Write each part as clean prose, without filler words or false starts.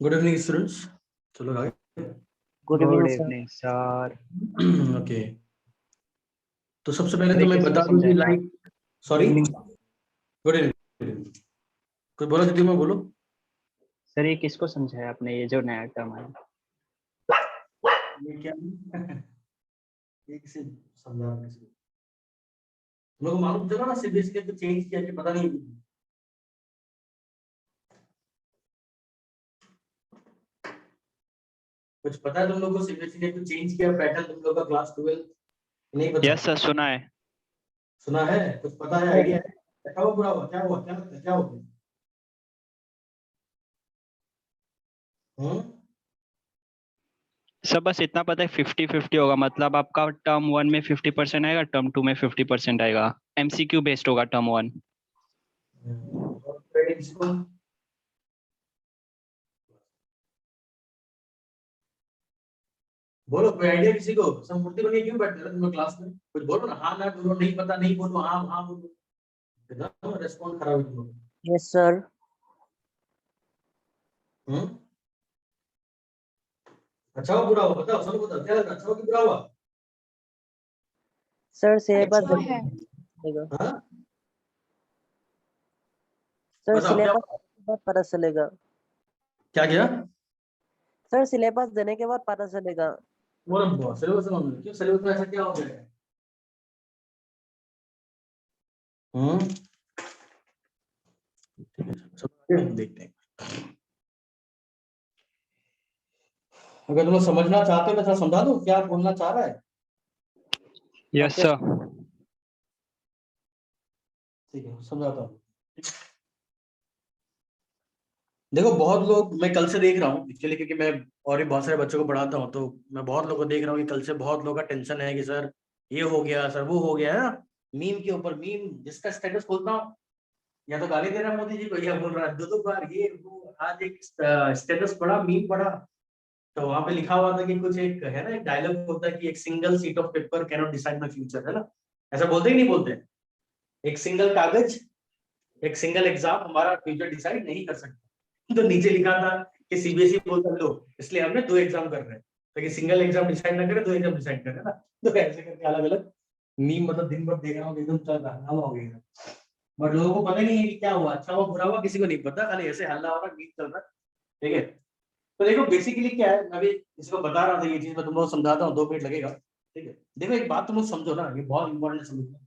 Good evening students. चलो आगे। Good evening sir. Okay, तो सबसे पहले तो मैं बता दूं कि लाइक सॉरी गुड इवनिंग। कोई बोला दीदी मैं बोलो सर, ये किसको समझाया आपने, ये जो नया टर्म है? ये क्या ये किसी समझा किसी तुम लोग को मालूम चला ना सीबीएसई के तो चेंज किया कि पता नहीं। कुछ पता है तुम लोगों को सीबीएसई ने तो चेंज किया पैटर्न तुम लोग का क्लास 12 नहीं पता? यस सर, सुना है। सुना है, कुछ पता है, आइडिया है? क्या हुआ, बुरा हुआ, क्या हुआ, क्या लगता है, क्या हो गया? सर बस इतना पता है 50-50 होगा, मतलब आपका टर्म 1 में 50% आएगा, टर्म 2 में 50% आएगा। एमसीक्यू बेस्ड होगा टर्म 1। बोलो, कोई आइडिया किसी को? सब मूर्ति बनी क्यों बैठ रहे तुम क्लास में? कुछ बोलो ना, हाँ ना बोलो, नहीं पता नहीं बोलो, हाँ हाँ बोलो। एकदम रेस्पॉन्ड खराब है तुम लोग। Yes sir. अच्छा हुआ बुरा हुआ बताओ, सब बताओ, क्या लग रहा अच्छा हुआ कि बुरा हुआ? सर सिलेबस अच्छा चलेगा। हाँ सर बताओ क्या सिलेबस पता चलेगा। क्या किया? सर सिलेबस देने के बाद पता चलेगा। बोलो सिलेबस में क्यों, सिलेबस में ऐसा क्या हो गया? देखते हैं। अगर तुम लोग समझना चाहते हो मैं थोड़ा समझा दूं क्या बोलना चाह रहा है? Yes sir. ठीक है, समझाता हूँ। देखो बहुत लोग, मैं कल से देख रहा हूँ एक्चुअली, क्योंकि मैं और भी बहुत सारे बच्चों को पढ़ाता हूँ, तो मैं बहुत लोगों को देख रहा हूँ कि कल से बहुत लोगों का टेंशन है कि सर ये हो गया, सर वो हो गया है ना। मीम के ऊपर मीम, जिसका स्टेटस खोलता हूँ या तो गाली दे रहा है मोदी जी को, या बोल रहा है दो बार ये वो। आज एक स्टेटस पढ़ा, मीम पढ़ा, तो वहां पे लिखा हुआ था कि कुछ एक है ना, एक डायलॉग होता है कि एक single seat of paper can not decide my future, है ना। ऐसा बोलते ही नहीं बोलते, एक सिंगल कागज, एक सिंगल एग्जाम हमारा फ्यूचर डिसाइड नहीं कर सकता। तो नीचे लिखा था कि सीबीएसई बोलता लो, इसलिए हमने 2 एग्जाम कर रहे हैं, ताकि सिंगल एग्जाम डिसाइड ना करे, 2 एग्जाम डिसाइड करे ना। तो ऐसे करके अलग अलग मीम, मतलब दिन भर देख रहा हूँ, एकदम चल रहा हवा हो गया। बट लोगों को पता नहीं है कि क्या हुआ, अच्छा हुआ बुरा हुआ किसी को नहीं पता, खाली ऐसे हल्ला हो रहा, मीम चल रहा है। ठीक है, तो देखो बेसिकली क्या है, मैं भी इसको बता रहा था, ये चीज मैं तुम लोग समझाता हूँ, 2 मिनट लगेगा। ठीक है, देखो एक बात तुम लोग समझो ना, ये बहुत इंपॉर्टेंट समझो।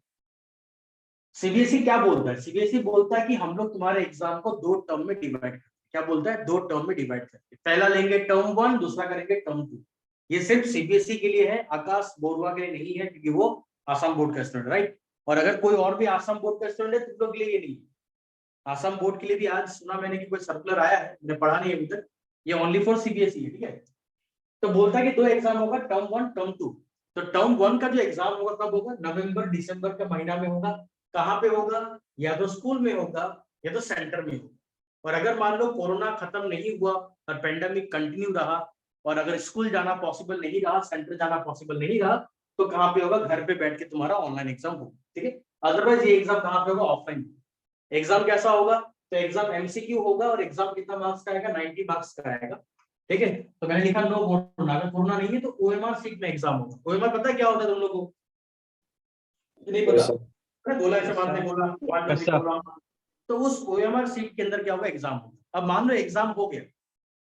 सीबीएसई क्या बोलता है? सीबीएसई बोलता है कि हम लोग तुम्हारे एग्जाम को 2 टर्म में डिवाइड करते हैं। क्या बोलता है? 2 टर्म में डिवाइड करते हैं। पहला लेंगे टर्म 1, दूसरा करेंगे टर्म 2। ये सिर्फ सीबीएसई के लिए है, आकाश बोरुआ के लिए नहीं है, क्योंकि वो आसाम बोर्ड का स्टूडेंट, राइट। और अगर कोई और भी आसाम बोर्ड का स्टूडेंट है, तुम लोग के लिए ये नहीं है। आसाम बोर्ड के लिए भी आज सुना मैंने कि कोई सर्कुलर आया है, मैंने पढ़ा नहीं अभी तक, ये ओनली फॉर सीबीएसई है। ठीक है, तो बोलता है कि 2 एग्जाम होगा, टर्म 1 टर्म 2। तो टर्म 1 का जो एग्जाम होगा कब होगा? नवंबर दिसंबर का महीना में होगा। कहाँ पे होगा? या तो स्कूल में होगा या तो सेंटर में होगा। और अगर मान लो कोरोना खत्म नहीं हुआ और पेंडेमिक कंटिन्यू रहा, और अगर स्कूल जाना पॉसिबल नहीं रहा, सेंटर जाना पॉसिबल नहीं रहा, तो कहाँ पे होगा? घर पे बैठ के तुम्हारा ऑनलाइन एग्जाम होगा। ठीक है, अदरवाइज ये एग्जाम कहाँ पे होगा? ऑफलाइन। एग्जाम कैसा होगा? तो एग्जाम एमसीक्यू होगा, और एग्जाम कितना मार्क्स का आएगा? 90 मार्क्स का आएगा। ठीक है, तो मैंने लिखा नो कोरोना, अगर कोरोना नहीं है तो ओएमआर सीट में एग्जाम होगा। ओएमआर पता है क्या होता है तुम लोगों को? नहीं पता? अरे बोला ऐसे बात नहीं बोला, बात नहीं बोला। तो उस ओएमआर सीट के अंदर क्या होगा? एग्जाम होगा। अब मान लो एग्जाम हो गया,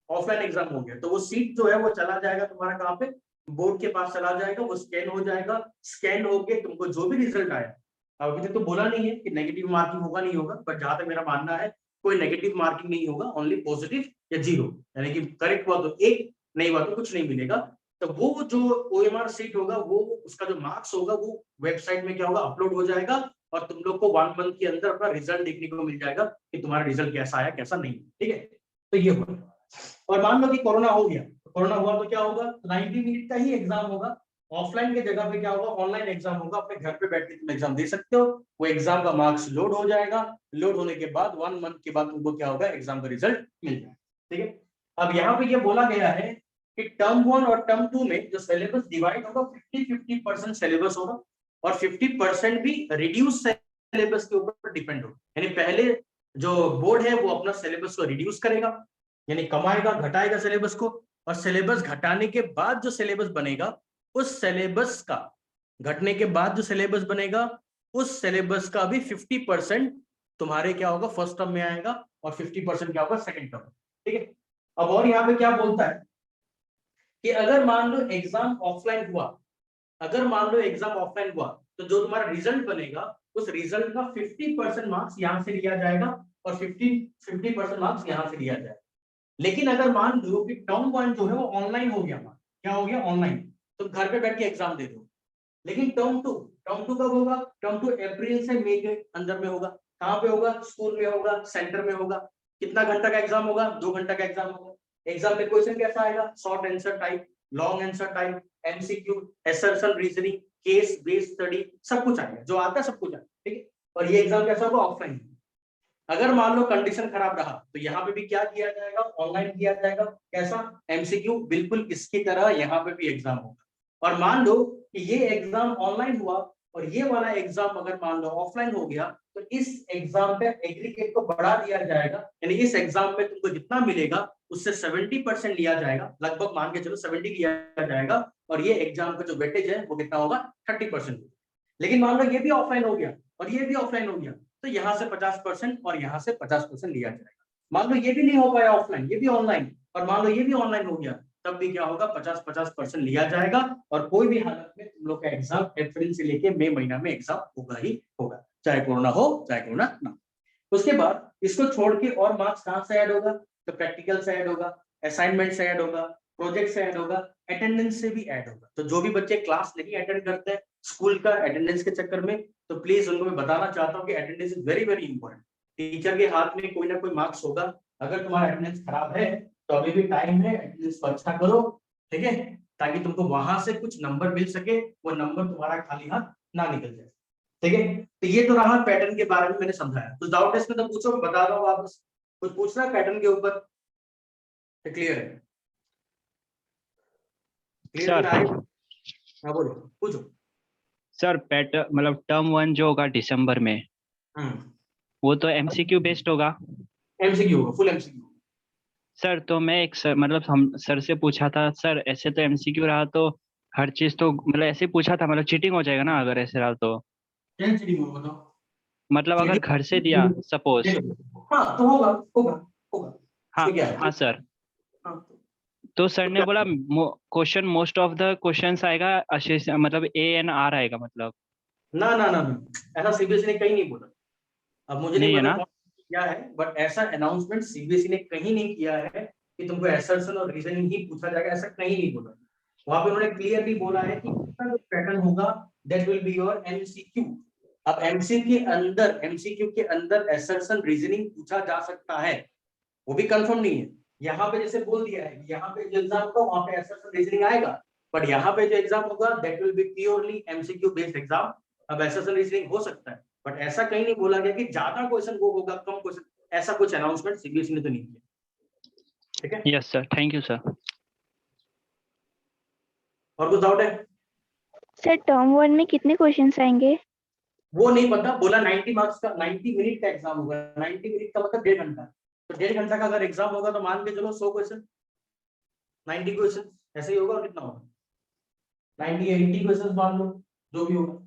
ऑफलाइन एग्जाम हो गया, तो वो सीट जो है वो चला जाएगा तुम्हारा कहाँ पे? बोर्ड के पास चला जाएगा, वो स्कैन हो जाएगा। स्कैन होके तुमको जो भी रिजल्ट आया, अभी तक तो बोला नहीं है कि नेगेटिव मार्किंग होगा नहीं होगा, पर जहां तक मेरा मानना है कोई नेगेटिव मार्किंग नहीं होगा, ओनली पॉजिटिव या 0, यानी कि करेक्ट हुआ तो 1, नहीं हुआ तो कुछ नहीं मिलेगा। तो वो जो ओएमआर सीट होगा, वो उसका जो मार्क्स होगा वो वेबसाइट में क्या होगा? अपलोड हो जाएगा, और तुम लोग को 1 मंथ के अंदर अपना रिजल्ट देखने को मिल जाएगा कि तुम्हारा रिजल्ट कैसा आया कैसा नहीं। ठीक है, तो ये हुआ। और मान लो कि कोरोना हो गया, तो कोरोना हुआ तो क्या होगा? 90 मिनट का ही एग्जाम होगा। ऑफलाइन के जगह पे क्या होगा? ऑनलाइन एग्जाम होगा, अपने घर पे बैठ के तुम एग्जाम दे सकते हो। वो एग्जाम का मार्क्स लोड हो जाएगा, लोड होने के बाद 1 मंथ के बाद तुमको क्या होगा? एग्जाम का रिजल्ट मिल जाएगा। ठीक है, अब यहाँ पे ये बोला गया है कि टर्म 1 और टर्म 2 में जो सिलेबस डिवाइड होगा, 50-50% सिलेबस होगा, और 50% भी रिड्यूस सिलेबस के ऊपर डिपेंड होगा। यानी पहले जो बोर्ड है वो अपना सिलेबस को रिड्यूस करेगा, यानी कमाएगा, घटाएगा सिलेबस को, और सिलेबस घटाने के बाद जो सिलेबस बनेगा, उस सिलेबस का घटने के बाद जो सिलेबस बनेगा, उस सिलेबस का भी 50% तुम्हारे क्या होगा? फर्स्ट टर्म में आएगा, और 50% क्या होगा? Second term. ठीक है, अब और यहाँ पे क्या बोलता है कि अगर मान लो एग्जाम ऑफलाइन हुआ, अगर मान लो एग्जाम ऑफलाइन हुआ, तो जो तुम्हारा रिजल्ट बनेगा, उस रिजल्ट का 50% मार्क्स यहाँ से लिया जाएगा, और 50% मार्क्स यहाँ से लिया जाएगा। लेकिन अगर मान लो कि टर्म 1 जो है वो ऑनलाइन हो गया, क्या हो गया? ऑनलाइन, तो घर पे बैठ के एग्जाम दे दो। लेकिन टर्म 2 कब होगा? टर्म 2 अप्रैल से मई के अंदर में होगा। कहाँ पे होगा? स्कूल में होगा, सेंटर में होगा। कितना घंटा का एग्जाम होगा? 2 घंटा का एग्जाम होगा। एग्जाम में क्वेश्चन कैसा आएगा? Short answer type, long answer type, MCQ, assertion reasoning, case based study, सब कुछ आएगा, जो आता है सब कुछ आएगा। ठीक है, और ये एग्जाम कैसा होगा? ऑफलाइन। अगर मान लो कंडीशन खराब रहा, तो यहाँ पे भी क्या किया जाएगा? ऑनलाइन किया जाएगा। कैसा? एमसीक्यू, बिल्कुल इसकी तरह यहाँ पे भी एग्जाम होगा। और मान लो कि ये एग्जाम ऑनलाइन हुआ, और ये वाला एग्जाम अगर मान लो ऑफलाइन हो गया, तो इस एग्जाम पे एग्रीगेट को बढ़ा दिया जाएगा, यानी इस एग्जाम में तुमको जितना मिलेगा उससे 70% लिया जाएगा, लगभग मान के चलो 70 लिया जाएगा, और ये एग्जाम का जो वेटेज है वो कितना होगा? 30%। लेकिन मान लो ये भी ऑफलाइन हो गया और ये भी ऑफलाइन हो गया, तो यहाँ से 50% और यहाँ से 50% लिया जाएगा। मान लो ये भी नहीं हो पाया ऑफलाइन, ये भी ऑनलाइन, और मान लो ये भी ऑनलाइन हो गया, तब भी क्या होगा? 50-50% लिया जाएगा, और कोई भी हालत में तुम लोग का एग्जाम अप्रैल से लेके मई महीना में एग्जाम होगा ही होगा, चाहे कोरोना हो चाहे कोरोना ना। उसके बाद इसको छोड़ के और मार्क्स कहाँ से ऐड होगा? तो प्रैक्टिकल से ऐड होगा, असाइनमेंट से ऐड होगा, प्रोजेक्ट से ऐड होगा, अटेंडेंस से भी ऐड होगा। तो जो भी बच्चे क्लास नहीं अटेंड करते हैं स्कूल का अटेंडेंस के चक्कर में, तो प्लीज उनको मैं बताना चाहता हूँ कि attendance is very very important. Teacher के हाथ में कोई ना कोई मार्क्स होगा, अगर तुम्हारा अटेंडेंस खराब है तो अभी भी टाइम है, अटेंडेंस को अच्छा करो, ठीक है, ताकि तुमको वहां से कुछ नंबर मिल सके, वो नंबर तुम्हारा खाली हाथ ना निकल जाए, ठीक है। तो ये तो रहा पैटर्न के बारे में मैंने समझाया। कुछ डाउट इसमें तो पूछो, बता दो वापस, कुछ पूछना है पैटर्न के ऊपर? क्लियर है? क्लियर सर है? हाँ बोलो, पूछो। सर पैटर्न मतलब टर्म 1 जो होगा दिसंबर में, वो तो एमसीक्यू बेस्ड होगा। एमसीक्यू होगा, फुल एमसीक्यू। सर तो मैं एक सर मतलब हम सर से पूछा था, सर ऐसे तो एमसीक्यू रहा तो हर चीज तो मतलब ऐसे पूछा था, मतलब चीटिंग हो जाएगा ना अगर ऐसे रहा तो? क्या चीटिंग होगा बताओ? मतलब अगर घर से दिया सपोज। हाँ तो होगा, होगा, होगा। हाँ इसमें क्या है? हाँ सर। हाँ, तो सर तो ने क्या? बोला question most of the questions आएगा मतलब ए एन आर आएगा मतलब। ना ना ना ना, ऐसा सीबीएसई ने कहीं नहीं बोला। अब मुझे नहीं नहीं है पता ना? कौन क्या है, बट ऐसा अनाउंसमेंट सीबीएसई ने कहीं नहीं किया है कि तुमको असर्शन और रीजनिंग ही पूछा जाएगा, ऐसा कहीं नहीं बोला। वहां पे उन्होंने क्लियरली बोला है कि जो पैटर्न होगा that will be your MCQ. अब एमसीक्यू के अंदर असर्शन रीजनिंग पूछा जा सकता है, वो भी कंफर्म नहीं है। यहाँ पे जैसे बोल दिया है, यहाँ पे जो एग्जाम होगा वहां पे असर्शन रीजनिंग आएगा, बट यहाँ पे जो एग्जाम होगा that will be purely MCQ based exam. अब असर्शन रीजनिंग हो सकता है, बट ऐसा कहीं नहीं बोला गया कि ज्यादा क्वेश्चन वो होगा कम क्वेश्चन, ऐसा कुछ अनाउंसमेंट सीबीएसई ने तो नहीं किया, ठीक है। Yes sir, thank you sir. और कुछ डाउट है? सर टर्म 1 में कितने क्वेश्चंस आएंगे? वो नहीं पता, बोला 90 मार्क्स का 90 मिनट का एग्जाम होगा। 90 मिनट का मतलब 1.5 घंटा, तो 1.5 घंटा का अगर एग्जाम होगा तो मान के चलो 100 क्वेश्चन, 90 क्वेश्चन ऐसे ही होगा। और कितना होगा? 90 या 80 क्वेश्चन मान लो, जो भी होगा,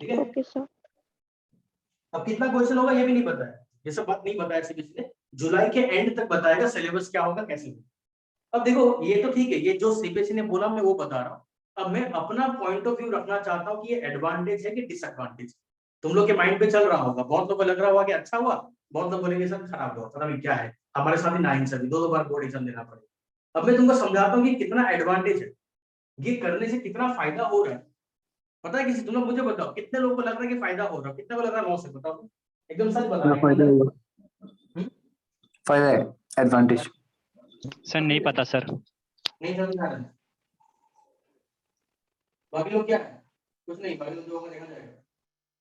ठीक है। Okay sir. अब कितना क्वेश्चन होगा ये भी नहीं पता है, ये सब बात नहीं बताया सीबीएसई ने। जुलाई के एंड तक बताएगा सिलेबस क्या होगा कैसे होगा। अब देखो ये तो ठीक है, ये जो सीबीएसई ने बोला मैं वो बता रहा हूँ। अब मैं अपना पॉइंट ऑफ व्यू रखना चाहता हूँ कि ये एडवांटेज है कि डिसएडवांटेज। तुम लोग के माइंड पे चल रहा होगा, बहुत लोगों को लग रहा होगा कि अच्छा हुआ, बहुत लोग बोलेंगे सर खराब हुआ, पता नहीं क्या है, हमारे साथ ही नाइंसाफी, दो बार बोर्ड एग्जाम देना पड़ेगा। अब मैं तुमको समझाता हूँ कि कितना एडवांटेज है, ये करने से कितना फायदा हो रहा है। पता है किसी, तुम लोग मुझे बताओ कितने लोगों को लग रहा है कि फायदा हो रहा है, कितने को लग रहा है लॉस है, बताओ एकदम सच हाँ, बताओ। फायदा है, फायदा है, एडवांटेज। सर नहीं पता सर। नहीं समझ आ रहा है? बाकी लोग क्या है? कुछ नहीं, बाकी लोगों को देखा जाएगा।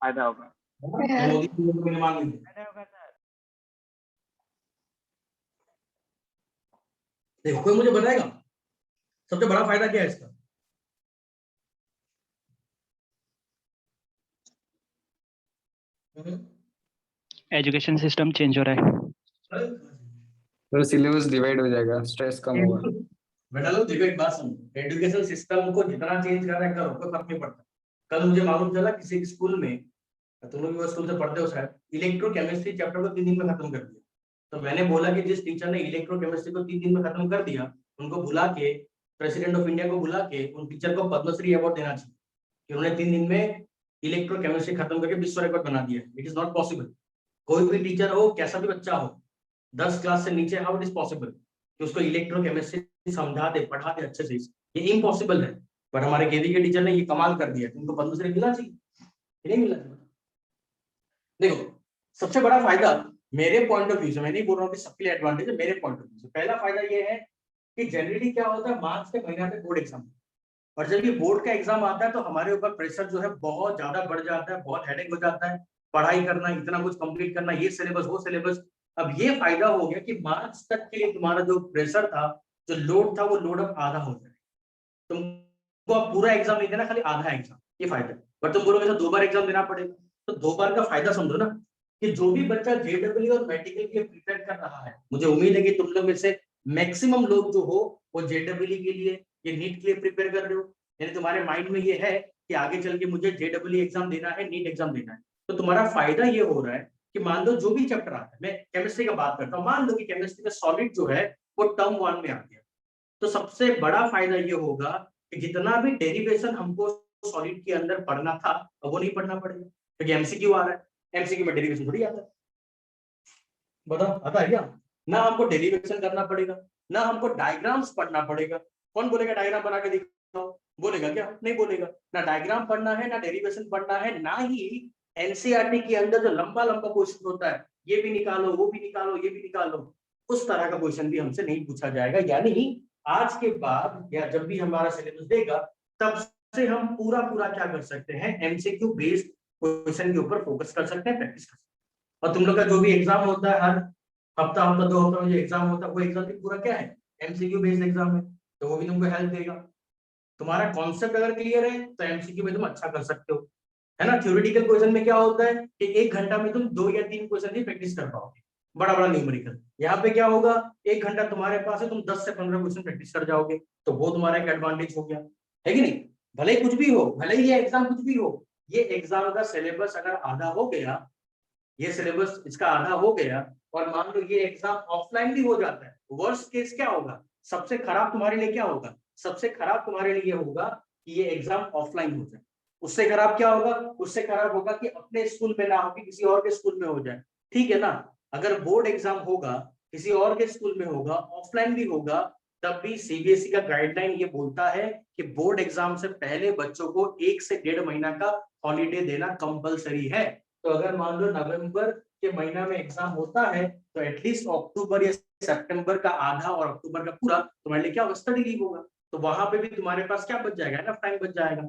फायदा होगा। मोदी जी को मैंने मान लिया। देखो कोई मुझे बताएगा सबसे बड़ा फायदा क्या है इसका? एजुकेशन सिस्टम चेंज हो रहा है। तो सिलेबस डिवाइड हो जाएगा, स्ट्रेस कम होगा। बेटा लोग देखो एक बात सुनो, एजुकेशन सिस्टम को जितना चेंज कर रहा है करो, कोई फर्क नहीं पड़ता। कल मुझे मालूम चला किसी स्कूल में, तुम लोग भी वो स्कूल से पढ़ते हो शायद, इलेक्ट्रोकेमिस्ट्री चैप्टर को 3 दिन में खत्म कर दिया। तो मैंने बोला कि जिस टीचर ने इलेक्ट्रोकेमिस्ट्री को 3 दिन में खत्म कर दिया, उनको बुला के, प्रेसिडेंट ऑफ इंडिया को बुला के उन टीचर को पद्मश्री अवार्ड देना चाहिए कि उन्होंने 3 दिन में इलेक्ट्रोकेमिस्ट्री खत्म करके विश्व रिकॉर्ड बना दिया। It is not possible. कोई भी टीचर हो, कैसा भी बच्चा हो, 10 क्लास से नीचे, हाउ इट इज पॉसिबल कि उसको इलेक्ट्रोकेमिस्ट्री समझा दे, पढ़ा दे अच्छे से? ये इम्पॉसिबल है। पर हमारे केवी के टीचर ने ये कमाल कर दिया, उनको पद्मश्री मिलना चाहिए, नहीं मिलना चाहिए। देखो सबसे बड़ा फायदा मेरे पॉइंट ऑफ व्यू से, मैं नहीं बोल रहा हूँ कि सबके लिए एडवांटेज है, मेरे पॉइंट ऑफ व्यू से पहला फायदा ये है कि जनरली क्या होता है, मार्च के महीना पे बोर्ड एग्जाम, और जब ये बोर्ड का एग्जाम आता है तो हमारे ऊपर प्रेशर जो है बहुत ज्यादा बढ़ जाता है, बहुत हेडेक हो जाता है, पढ़ाई करना, इतना कुछ कंप्लीट करना, ये सिलेबस वो सिलेबस। अब ये फायदा हो गया कि मार्च तक के लिए तुम्हारा जो प्रेशर था, जो लोड था, वो लोड अब आधा हो जाए। तुमको अब पूरा एग्जाम नहीं देना, खाली आधा एग्जाम, ये फायदा है। बट तुम बोलोगे सर 2 बार एग्जाम देना पड़ेगा, तो 2 बार का फायदा समझो ना, कि जो भी बच्चा जेडब्ल्यू और मेडिकल के लिए प्रिपेयर कर रहा है, मुझे उम्मीद है कि तुम लोग में से मैक्सिमम लोग जो हो वो जेडब्ल्यू के लिए, ये नीट के लिए प्रिपेयर कर रहे हो, यानी तुम्हारे माइंड में ये है कि आगे चल के मुझे जेडब्ल्यू एग्जाम देना है, नीट एग्जाम देना है। तो तुम्हारा फायदा ये हो रहा है कि मान लो जो भी चैप्टर आता है, मैं केमिस्ट्री का बात करता हूँ, मान लो कि केमिस्ट्री में सॉलिड जो है वो टर्म 1 में आ गया, तो सबसे बड़ा फायदा ये होगा कि जितना भी डेरिवेशन हमको सॉलिड के अंदर पढ़ना था, अब वो नहीं पढ़ना पड़ेगा, क्योंकि एमसीक्यू आ रहा है। एमसीक्यू में डेरिवेशन थोड़ी आता है, बताओ आता है क्या? ना हमको डेरिवेशन करना पड़ेगा, ना हमको डायग्राम्स पढ़ना पड़ेगा। कौन बोलेगा डायग्राम बना के दिखाओ? बोलेगा क्या? नहीं बोलेगा। ना डायग्राम पढ़ना है, ना डेरिवेशन पढ़ना है, ना ही एनसीईआरटी के अंदर जो लंबा लंबा क्वेश्चन होता है ये भी निकालो, वो भी निकालो, ये भी निकालो। उस तरह का क्वेश्चन भी हमसे नहीं पूछा जाएगा। यानी आज के बाद या जब भी हमारा सिलेबस देगा तब से हम पूरा पूरा क्या कर सकते हैं, एमसीक्यू बेस्ड क्वेश्चन के ऊपर फोकस कर सकते हैं, प्रैक्टिस कर सकते हैं। और तुम लोग का जो भी एग्जाम होता है हर हफ्ता 2 हफ्ता में जो एग्जाम होता है वो एग्जाम भी पूरा क्या है, एमसीक्यू बेस्ड एग्जाम है, तो वो भी तुमको हेल्प देगा। तुम्हारा कॉन्सेप्ट अगर क्लियर है तो एमसीक्यू में तुम अच्छा कर सकते हो, है ना। थ्योरेटिकल क्वेश्चन में क्या होता है कि 1 घंटा में तुम 2 या 3 क्वेश्चन ही प्रैक्टिस कर पाओगे, बड़ा बड़ा न्यूमेरिकल। यहाँ पे क्या होगा, 1 घंटा तुम्हारे पास है, तुम 10 से 15 क्वेश्चन प्रैक्टिस कर जाओगे, तो वो तुम्हारा एक एडवांटेज हो गया, है कि नहीं। भले ही कुछ भी हो, भले ही ये एग्जाम कुछ भी हो, ये एग्जाम का सिलेबस अगर आधा हो गया, ये सिलेबस इसका आधा हो गया, और मान लो ये एग्जाम ऑफलाइन भी हो जाता है, वर्स्ट केस क्या होगा, सबसे खराब तुम्हारे लिए क्या होगा, सबसे खराब तुम्हारे लिए होगा कि ये एग्जाम ऑफलाइन हो जाए। उससे खराब क्या होगा, उससे खराब होगा कि अपने स्कूल में ना हो, कि किसी और के स्कूल में हो जाए, ठीक है ना। अगर बोर्ड एग्जाम होगा, किसी और के स्कूल में होगा, ऑफलाइन भी होगा, तब भी सीबीएसई का गाइडलाइन ये बोलता है कि बोर्ड एग्जाम से पहले बच्चों को 1 से 1.5 महीना का हॉलीडे देना कंपलसरी है। तो अगर मान लो नवंबर के महीना में एग्जाम होता है, तो एटलीस्ट अक्टूबर या सितंबर का आधा और अक्टूबर का पूरा तुम्हारे लिए क्या होगा, स्टडी लीव होगा। तो वहां पे भी तुम्हारे पास क्या बच जाएगा, ना टाइम बच जाएगा।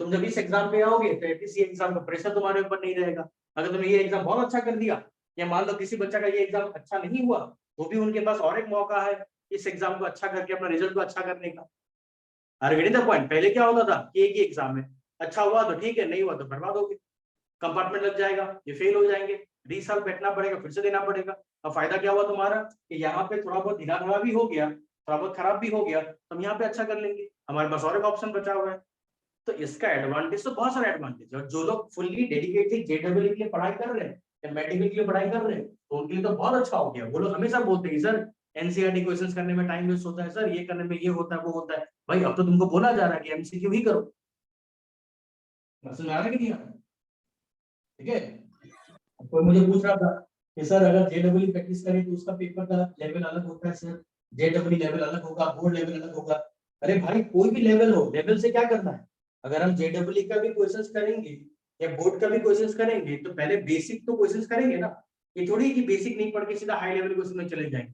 तुम जब इस एग्जाम पे आओगे तो एटलीस्ट ये एग्जाम का प्रेशर तुम्हारे ऊपर नहीं रहेगा। अगर तुमने ये एग्जाम बहुत अच्छा कर दिया, या मान लो किसी बच्चा का ये एग्जाम अच्छा नहीं हुआ, तो भी उनके पास और एक मौका है इस एग्जाम को अच्छा करके अपना रिजल्ट को अच्छा करने का। Are getting the point. पहले क्या होता था कि एक ही एग्जाम है, अच्छा हुआ तो ठीक है, नहीं हुआ तो बर्बाद हो गए, कंपार्टमेंट लग जाएगा, ये फेल हो जाएंगे, 20 साल बैठना पड़ेगा, फिर से देना पड़ेगा। अब फायदा क्या हुआ तुम्हारा कि यहाँ पे थोड़ा बहुत ढीला ढाला भी हो गया, थोड़ा बहुत खराब भी हो गया, तो हम यहाँ पे अच्छा कर लेंगे, हमारे पास और एक ऑप्शन बचा हुआ है। तो इसका एडवांटेज तो बहुत सारे एडवांटेज है। और जो लोग फुल्ली डेडिकेटेड जेडब्ल्यू के लिए पढ़ाई कर रहे हैं या मेडिकल के लिए पढ़ाई कर रहे हैं, तो उनके लिए तो बहुत अच्छा हो गया। वो लोग हमेशा बोलते हैं सर एनसीईआरटी क्वेश्चंस करने में टाइम वेस्ट होता है, सर ये करने में ये होता है, वो होता है। भाई अब तो तुमको बोला जा रहा है कि एमसीक्यू ही करो, समझ में आ रहा है कि नहीं आ रहा, ठीक है। कोई मुझे पूछ रहा था कि सर अगर जेडब्ल्यू प्रैक्टिस करें तो उसका पेपर का लेवल अलग होता है, सर जेडब्ल्यू लेवल अलग होगा, बोर्ड लेवल अलग होगा। अरे भाई कोई भी लेवल हो, लेवल से क्या करना है। अगर हम जेडब्ल्यू का भी क्वेश्चंस करेंगे या बोर्ड का भी क्वेश्चंस करेंगे, तो पहले बेसिक तो क्वेश्चंस करेंगे ना। ये थोड़ी कि बेसिक नहीं पढ़ के सीधा हाई लेवल क्वेश्चन में चले जाएंगे,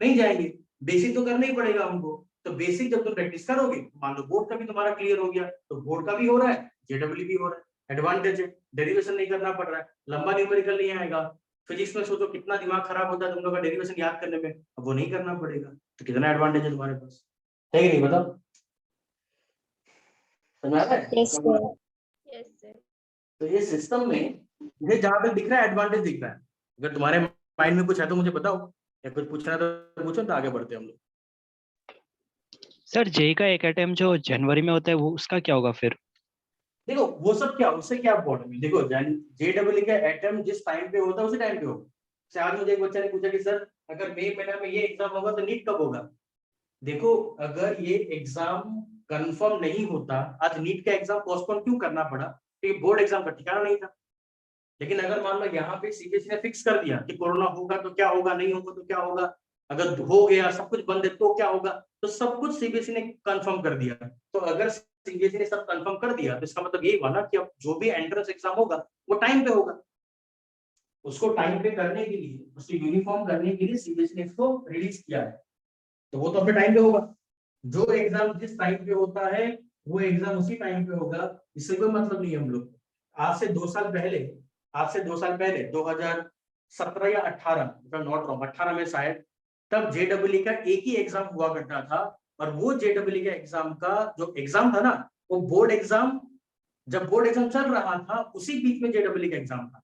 नहीं जाएंगे, बेसिक तो करना ही पड़ेगा हमको। तो बेसिक जब तुम प्रैक्टिस करोगे, मान लो बोर्ड का भी तुम्हारा क्लियर हो गया, तो बोर्ड का भी हो रहा है, जेडब्ल्यू भी हो रहा है, एडवांटेज है। डेरिवेशन नहीं करना पड़ रहा है, लंबा न्यूमेरिकल नहीं आएगा। फिजिक्स में सोचो कितना दिमाग खराब होता है तुम लोग का डेरिवेशन याद करने में, अब वो नहीं करना पड़ेगा। तो कितना एडवांटेज है तुम्हारे पास, है कि नहीं, बताओ। समझ आ रहा है? Yes, sir. Yes, sir. तो ये सिस्टम में मुझे जहां तक दिख रहा है एडवांटेज दिख रहा है। अगर तुम्हारे माइंड में कुछ है तो मुझे बताओ, या कुछ पूछना है तो पूछो, तो आगे बढ़ते हैं हम लोग। सर जेई का एक अटेम्प्ट जो जनवरी में होता है वो उसका क्या होगा फिर? देखो वो सब क्या, उससे क्या प्रॉब्लम है। देखो जेडब्ल्यू का अटेम्प्ट जिस टाइम पे होता है उसी टाइम पे होगा। से आज मुझे एक बच्चा ने पूछा कि सर अगर मई महीना में ये एग्जाम होगा तो नीट कब होगा। देखो अगर ये एग्जाम कंफर्म नहीं होता, आज नीट का एग्जाम पोस्टपोन क्यों करना पड़ा, क्योंकि बोर्ड एग्जाम का ठिकाना नहीं था। लेकिन अगर मान लो यहाँ पे सीबीएसई ने फिक्स कर दिया कि कोरोना होगा तो क्या होगा, नहीं होगा तो क्या होगा, अगर हो गया सब कुछ बंद है तो क्या होगा, तो सब कुछ सीबीएसई ने कंफर्म कर दिया। तो अगर सीबीएसई ने सब कंफर्म कर दिया तो इसका मतलब यही हुआ ना कि अब जो भी एंट्रेंस एग्जाम होगा वो टाइम पे होगा। उसको टाइम पे करने के लिए, उसको यूनिफॉर्म करने के लिए सीबीएसई ने इसको रिलीज किया है, तो वो तो अपने टाइम पे होगा। जो एग्जाम जिस टाइम पे होता है वो एग्जाम उसी टाइम पे होगा, इससे कोई मतलब नहीं है हम लोग। आज से 2 साल पहले, 2017 या 18 नॉट रॉन्ग 18 में शायद, तब जेडब्ल्यू का एक ही एग्जाम हुआ करता था। और वो जेडब्ल्यू के एग्जाम का जो एग्जाम था ना, वो बोर्ड एग्जाम, जब बोर्ड एग्जाम चल रहा था उसी बीच में जेडब्ल्यू का एग्जाम था।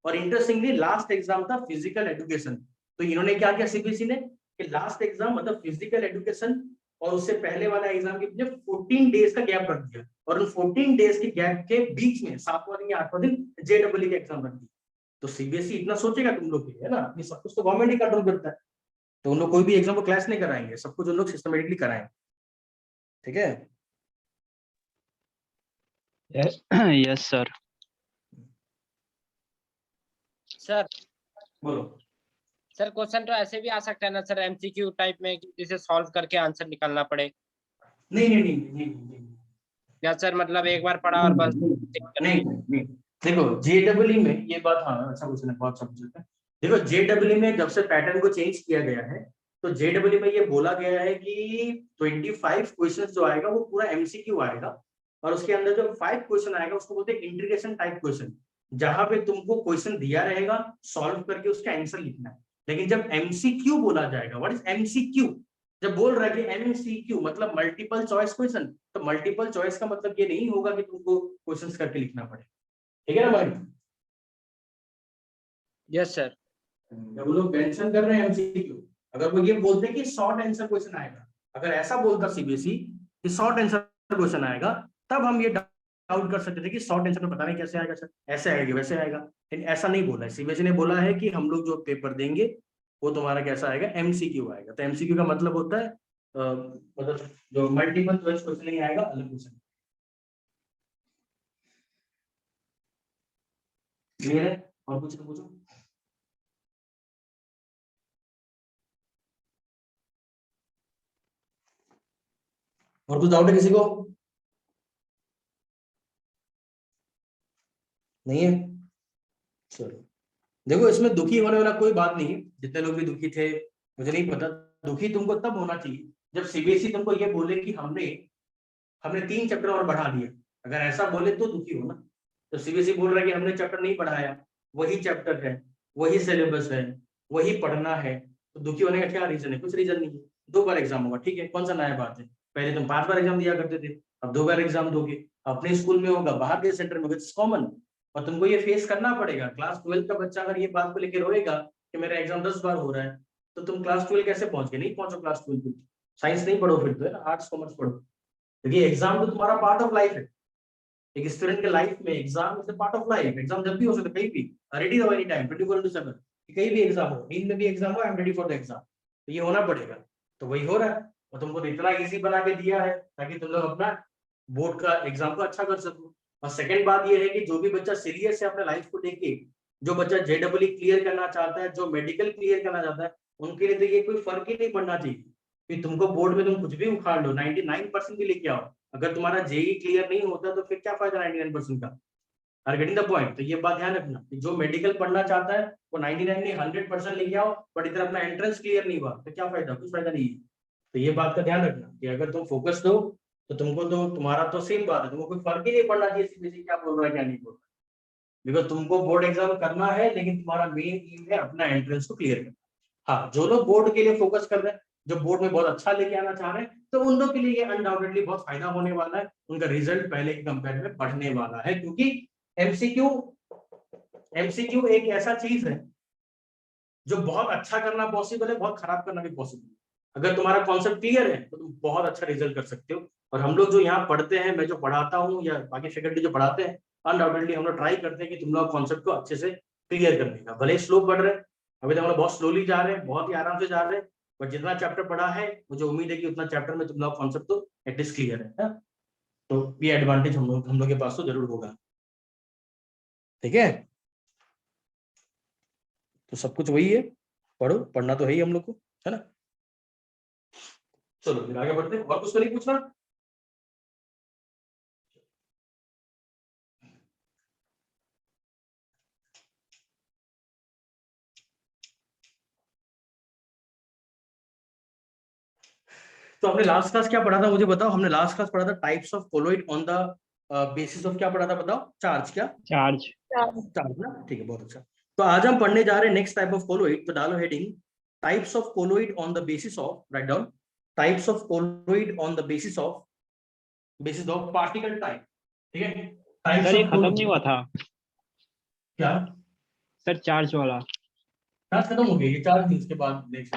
और इंटरेस्टिंगली लास्ट एग्जाम था फिजिकल एजुकेशन। तो इन्होंने क्या किया सीबीएसई ने कि लास्ट एग्जाम मतलब फिजिकल एजुकेशन और उससे पहले वाला एग्जाम के बीच 14 डेज का गैप रख दिया, और उन 14 डेज के गैप के बीच में 7वां दिन या 8वां दिन जेडब्ल्यू का एग्जाम रख दिया। तो सीबीएसई इतना सोचेगा तुम लोग के लिए, है ना, ये सब कुछ तो गवर्नमेंट ही कंट्रोल करता है। तो उन लोग कोई भी एग्जाम को क्लैश नहीं कराएंगे, सब कुछ उन लोग सिस्टमेटिकली कराएंगे, ठीक है। Yes sir. सर बोलो। सर क्वेश्चन तो ऐसे भी आ सकता है ना सर, एमसीक्यू टाइप में, कि जिसे सॉल्व करके आंसर निकालना पड़े। नहीं, या सर मतलब एक बार पढ़ा और बस नहीं। देखो जेडब्ल्यू में ये बात, हाँ अच्छा क्वेश्चन है, बहुत अच्छा क्वेश्चन है। देखो जेडब्ल्यू में जब से पैटर्न को चेंज किया गया है तो जेडब्ल्यू में ये बोला गया है कि 25 क्वेश्चन जो आएगा वो पूरा एमसीक्यू आएगा और उसके अंदर जो 5 क्वेश्चन आएगा उसको बोलते हैं इंटीग्रेशन टाइप क्वेश्चन, जहां पे तुमको क्वेश्चन दिया रहेगा, सॉल्व करके उसका आंसर लिखना है। लेकिन जब एमसीक्यू बोला जाएगा, व्हाट इज एमसीक्यू, जब बोल रहा है कि एमसीक्यू मतलब मल्टीपल चॉइस क्वेश्चन, तो मल्टीपल चॉइस का मतलब ये नहीं होगा कि तुमको क्वेश्चंस करके लिखना पड़े, ठीक है ना भाई? Yes sir. जब वो लोग मेंशन कर रहे हैं एमसीक्यू, अगर वो ये बोलते हैं कि शॉर्ट आंसर क्वेश्चन आएगा, अगर ऐसा बोलता सीबीएसई कि शॉर्ट आंसर क्वेश्चन आएगा, तब हम ये डाउट कर सकते थे कि शॉर्ट आंसर में पता नहीं कैसे आएगा सर, ऐसे आएगा वैसे आएगा। लेकिन ऐसा नहीं बोला है, सीबीएसई ने बोला है कि हम लोग जो पेपर देंगे वो तुम्हारा कैसा आएगा, एमसीक्यू आएगा। तो एमसीक्यू का मतलब होता है मतलब जो मल्टीपल चॉइस क्वेश्चन नहीं आएगा, अलग क्वेश्चन। क्लियर है? और कुछ तो पूछो। और कुछ डाउट है किसी को? नहीं है? चलो देखो, इसमें दुखी होने वाला कोई बात नहीं है। जितने लोग भी दुखी थे, मुझे नहीं पता, दुखी तुमको तब होना चाहिए जब सीबीएसई तुमको ये बोले कि हमने 3 चैप्टर और बढ़ा दिया। अगर ऐसा बोले तो दुखी हो ना। तो सीबीएसई बोल रहा है कि हमने चैप्टर नहीं बढ़ाया, वही चैप्टर है, वही सिलेबस है, वही पढ़ना है, तो दुखी होने का क्या रीजन है? कुछ रीजन नहीं है। 2 बार एग्जाम होगा, ठीक है, कौन सा नया बात है? पहले तुम 5 बार एग्जाम दिया करते थे, अब 2 बार एग्जाम दोगे। अपने स्कूल में होगा, बाहर के सेंटर में होगा, इट्स कॉमन। और तुमको ये फेस करना पड़ेगा। क्लास 12 का बच्चा अगर ये बात को लेकर रोएगा कि मेरा एग्जाम 10 बार हो रहा है, तो तुम क्लास 12 कैसे पहुंच गए? नहीं पहुंचो क्लास 12। साइंस नहीं पढ़ो फिर तो, है ना, आर्ट्स कॉमर्स पढ़ो, क्योंकि एग्जाम तो तुम्हारा पार्ट ऑफ लाइफ है। एक स्टूडेंट के लाइफ में exam is part of life. Exam जब भी हो सकता है, कहीं भी, रेडी रहो एनी टाइम, 24/7, कहीं भी एग्जाम हो, नींद में भी एग्जाम हो, I am ready for the exam. तो ये होना पड़ेगा। तो वही हो रहा है, और तुमको तो इतना इजी बना के दिया है ताकि तुम लोग अपना बोर्ड का एग्जाम को अच्छा कर सको। और सेकंड बात ये है कि जो भी बच्चा सीरियस है अपने लाइफ को लेके, जो बच्चा जेडब्ल्यू क्लियर करना चाहता है, जो मेडिकल क्लियर करना चाहता है, उनके लिए तो ये कोई फर्क ही नहीं पड़ना चाहिए कि तुमको बोर्ड में तुम कुछ भी उखाड़ लो, 99% भी लेके आओ। अगर तुम्हारा जेई क्लियर नहीं होता तो फिर क्या फायदा 99% का? Are getting the point? तो ये बात ध्यान रखना कि जो मेडिकल पढ़ना चाहता है वो 99 नहीं 100% लेके आओ, बट इधर अपना एंट्रेंस क्लियर नहीं हुआ तो क्या फायदा? कुछ फायदा नहीं है। तो ये बात का ध्यान रखना कि अगर तुम फोकस दो तो तुमको तो तुम्हारा तो सेम बात है, तुमको कोई फर्क ही नहीं पड़ना चाहिए सीबीएसई क्या बोल रहा है क्या नहीं बोल रहा है। बिकॉज तुमको बोर्ड एग्जाम करना है, लेकिन तुम्हारा मेन एम है अपना एंट्रेंस को क्लियर करना। हाँ, जो लोग बोर्ड के लिए फोकस कर रहे हैं, जो बोर्ड में बहुत अच्छा लेके आना चाह रहे हैं, तो उन लोग के लिए ये अनडाउटेडली बहुत फायदा होने वाला है। उनका रिजल्ट पहले के कंपेयर में बढ़ने वाला है, क्योंकि एमसीक्यू एक ऐसा चीज है जो बहुत अच्छा करना पॉसिबल है, बहुत खराब करना भी पॉसिबल है। अगर तुम्हारा कॉन्सेप्ट क्लियर है तो तुम बहुत अच्छा रिजल्ट कर सकते हो। और हम लोग जो यहाँ पढ़ते हैं, मैं जो पढ़ाता हूँ या बाकी फैकल्टी जो पढ़ाते हैं, अनडाउटेडली हम लोग ट्राई करते हैं कि तुम लोग कॉन्सेप्ट को अच्छे से क्लियर करने का। भले स्लो पढ़ रहे हैं, अभी तो हम लोग बहुत स्लोली जा रहे हैं, बहुत ही आराम से जा रहे हैं, बट जितना चैप्टर पढ़ा है मुझे उम्मीद है कि उतना चैप्टर में तुम लोग कॉन्सेप्ट तो एटलीस्ट क्लियर है। तो ये एडवांटेज हम लोग के पास तो जरूर होगा, ठीक है? तो सब कुछ वही है, पढ़ो, पढ़ना तो है ही हम लोग को, है ना? चलो फिर आगे बढ़ते हैं। और कुछ तो नहीं पूछना? तो हमने लास्ट क्लास क्या पढ़ा था मुझे बताओ? हमने लास्ट क्लास पढ़ा था types of colloid on the basis of क्या पढ़ा था बताओ? चार्ज। क्या चार्ज। चार्ज ना, ठीक है, बहुत अच्छा। तो आज हम पढ़ने जा रहे हैं नेक्स्ट टाइप ऑफ कोलोइड। तो डालो heading types of colloid on the basis of, write down, types of colloid on the basis of particle type, ठीक है? सर ये खत्म नहीं हुआ था क्या सर, चार्ज वाला? चार्ज खत्म हो गया, ये चार्ज नहीं, इसके बाद नेक्स्ट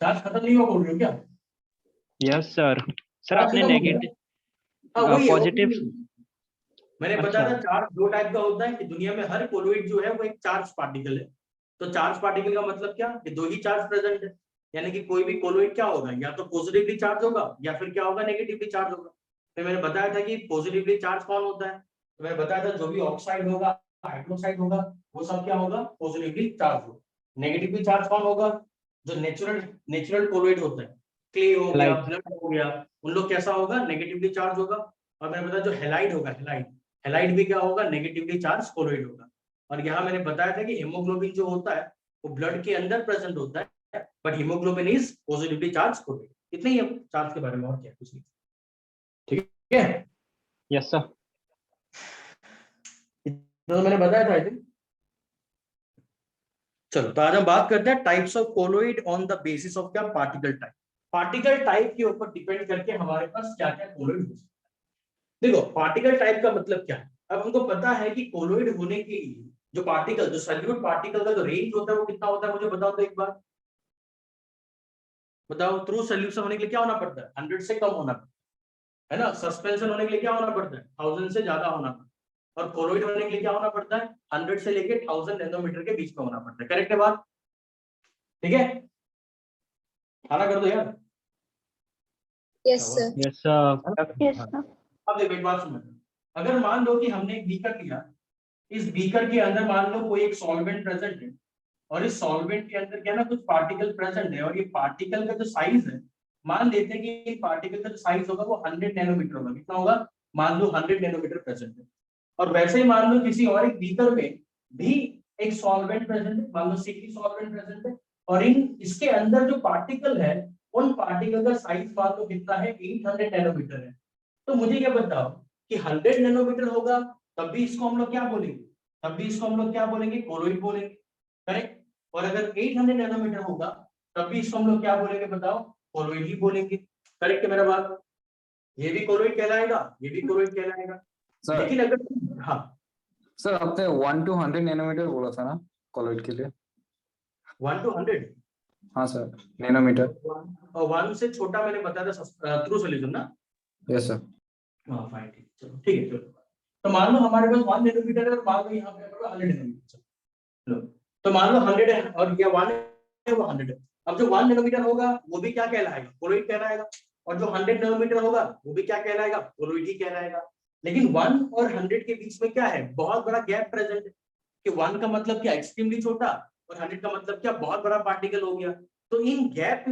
चार्ज खत्म नहीं हुआ बोल रहे हो क्या? Yes sir. सर चार्ज आपने खत्म हो गया? नेगेटिव हाँ, वही है, पॉजिटिव। मैंने बताया था चार्ज 2 टाइप का होता है कि दुनिया में हर कोलोइड जो है वो एक चार्ज पार्टिकल है। तो चार्ज पार्टिकल का मतलब क्या कि 2 ही चार्ज प्रेजेंट है, यानी कि कोई भी कोलोइड क्या होगा, या तो पॉजिटिवली चार्ज होगा या फिर क्या होगा, नेगेटिवली चार्ज होगा। तो मैंने बताया था कि पॉजिटिवली चार्ज कौन होता है, तो मैंने बताया था जो भी ऑक्साइड होगा, हाइड्रोक्साइड होगा, वो सब क्या होगा, पॉजिटिवली चार्ज होगा। नेगेटिवली चार्ज कौन होगा, जो नेचुरल कोलोइड होता है, क्ले हो गया, ब्लड हो गया, उन लोग कैसा होगा, नेगेटिवली चार्ज होगा। और मैंने बताया जो हेलाइड होगा, हेलाइड हैलाइड भी क्या होगा, नेगेटिवली चार्ज कोलोइड होगा। और यहाँ मैंने बताया था कि हीमोग्लोबिन जो होता है वो ब्लड के अंदर प्रेजेंट होता है, but haemoglobin is positively charge colloid. इतना ही है चार्ज के बारे में, और क्या कुछ नहीं। ठीक है, यस सर। तो मैंने बताया था आई थिंक। चलो तो आज हम बात करते हैं types of colloid on the basis of क्या, पार्टिकल टाइप। पार्टिकल टाइप के ऊपर डिपेंड करके हमारे पास क्या क्या कोलोइड हो सकता है। देखो पार्टिकल टाइप का मतलब क्या है, अब हमको पता है कि कोलोइड होने के लिए जो पार्टिकल, जो सॉल्यूट पार्टिकल का जो रेंज होता है वो कितना होता है, मुझे बताओ तो एक बार बताओ। थ्रू सोल्यूशन होने के लिए क्या होना पड़ता है, 100 से कम होना पड़ता है ना। सस्पेंशन होने के लिए क्या होना पड़ता है, 1000 से ज्यादा होना पड़ता है। और कोलोइड होने के लिए क्या होना पड़ता है, 100 से लेके 1000 नैनोमीटर के बीच में होना पड़ता है। करेक्ट है बात, ठीक है, खाना कर दो यार। Yes sir. Yes sir. Yes sir. अब देखो एक बात समझ, अगर मान लो कि हमने एक बीकर लिया, इस बीकर के अंदर मान लो कोई एक सॉल्वेंट प्रेजेंट है, और इस सॉल्वेंट के अंदर क्या ना कुछ पार्टिकल प्रेजेंट है, और ये पार्टिकल का जो साइज है, मान लेते हैं कि पार्टिकल का जो साइज होगा वो 100 नैनोमीटर होगा। कितना होगा, मान लो 100 नैनोमीटर प्रेजेंट है। और वैसे ही मान लो किसी और एक बीकर में भी एक सॉल्वेंट प्रेजेंट है, मान लो Cl सॉल्वेंट प्रेजेंट है, और इन इसके अंदर जो पार्टिकल है उन पार्टिकल का साइज मान लो कितना है, 800 नैनोमीटर है। तो मुझे ये बताओ कि 100 नैनोमीटर होगा तब भी इसको हम लोग क्या बोलेंगे, तब भी इसको हम लोग क्या बोलेंगे, कोलोइड बोलेंगे। करेक्ट। और अगर 800 नैनोमीटर होगा तब भी इसको हम लोग क्या बोलेंगे, बताओ, कोलोइड ही बोलेंगे। करेक्ट है मेरा बात, ये भी कोलोइड कहलाएगा, ये भी कोलोइड कहलाएगा। सर लेकिन अगर, हाँ सर आपने 1 to 100 नैनोमीटर बोला था ना कोलोइड के लिए? 1 to 100, हाँ सर, नैनोमीटर। और 1 से छोटा मैंने बताया था थ्रू सोल्यूशन ना। Yes sir. हाँ फाइन, ठीक, चलो ठीक है। चलो तो मान लो हमारे पास 1 नैनोमीटर है, और मान लो यहाँ पे 100 नैनोमीटर। चलो तो मान लो 100 है और ये 1 है, वो 100 है। अब जो 1 नैनोमीटर होगा वो भी क्या कहलाएगा, कोलोइड कहलाएगा। और जो 100 नैनोमीटर होगा वो भी क्या कहलाएगा, कोलोइड ही कहलाएगा। लेकिन 1 और 100 के बीच में क्या है, बहुत बड़ा गैप प्रेजेंट है। कि 1 का मतलब क्या, एक्सट्रीमली छोटा, और 100 का मतलब क्या, बहुत बड़ा पार्टिकल हो गया। तो इन गैप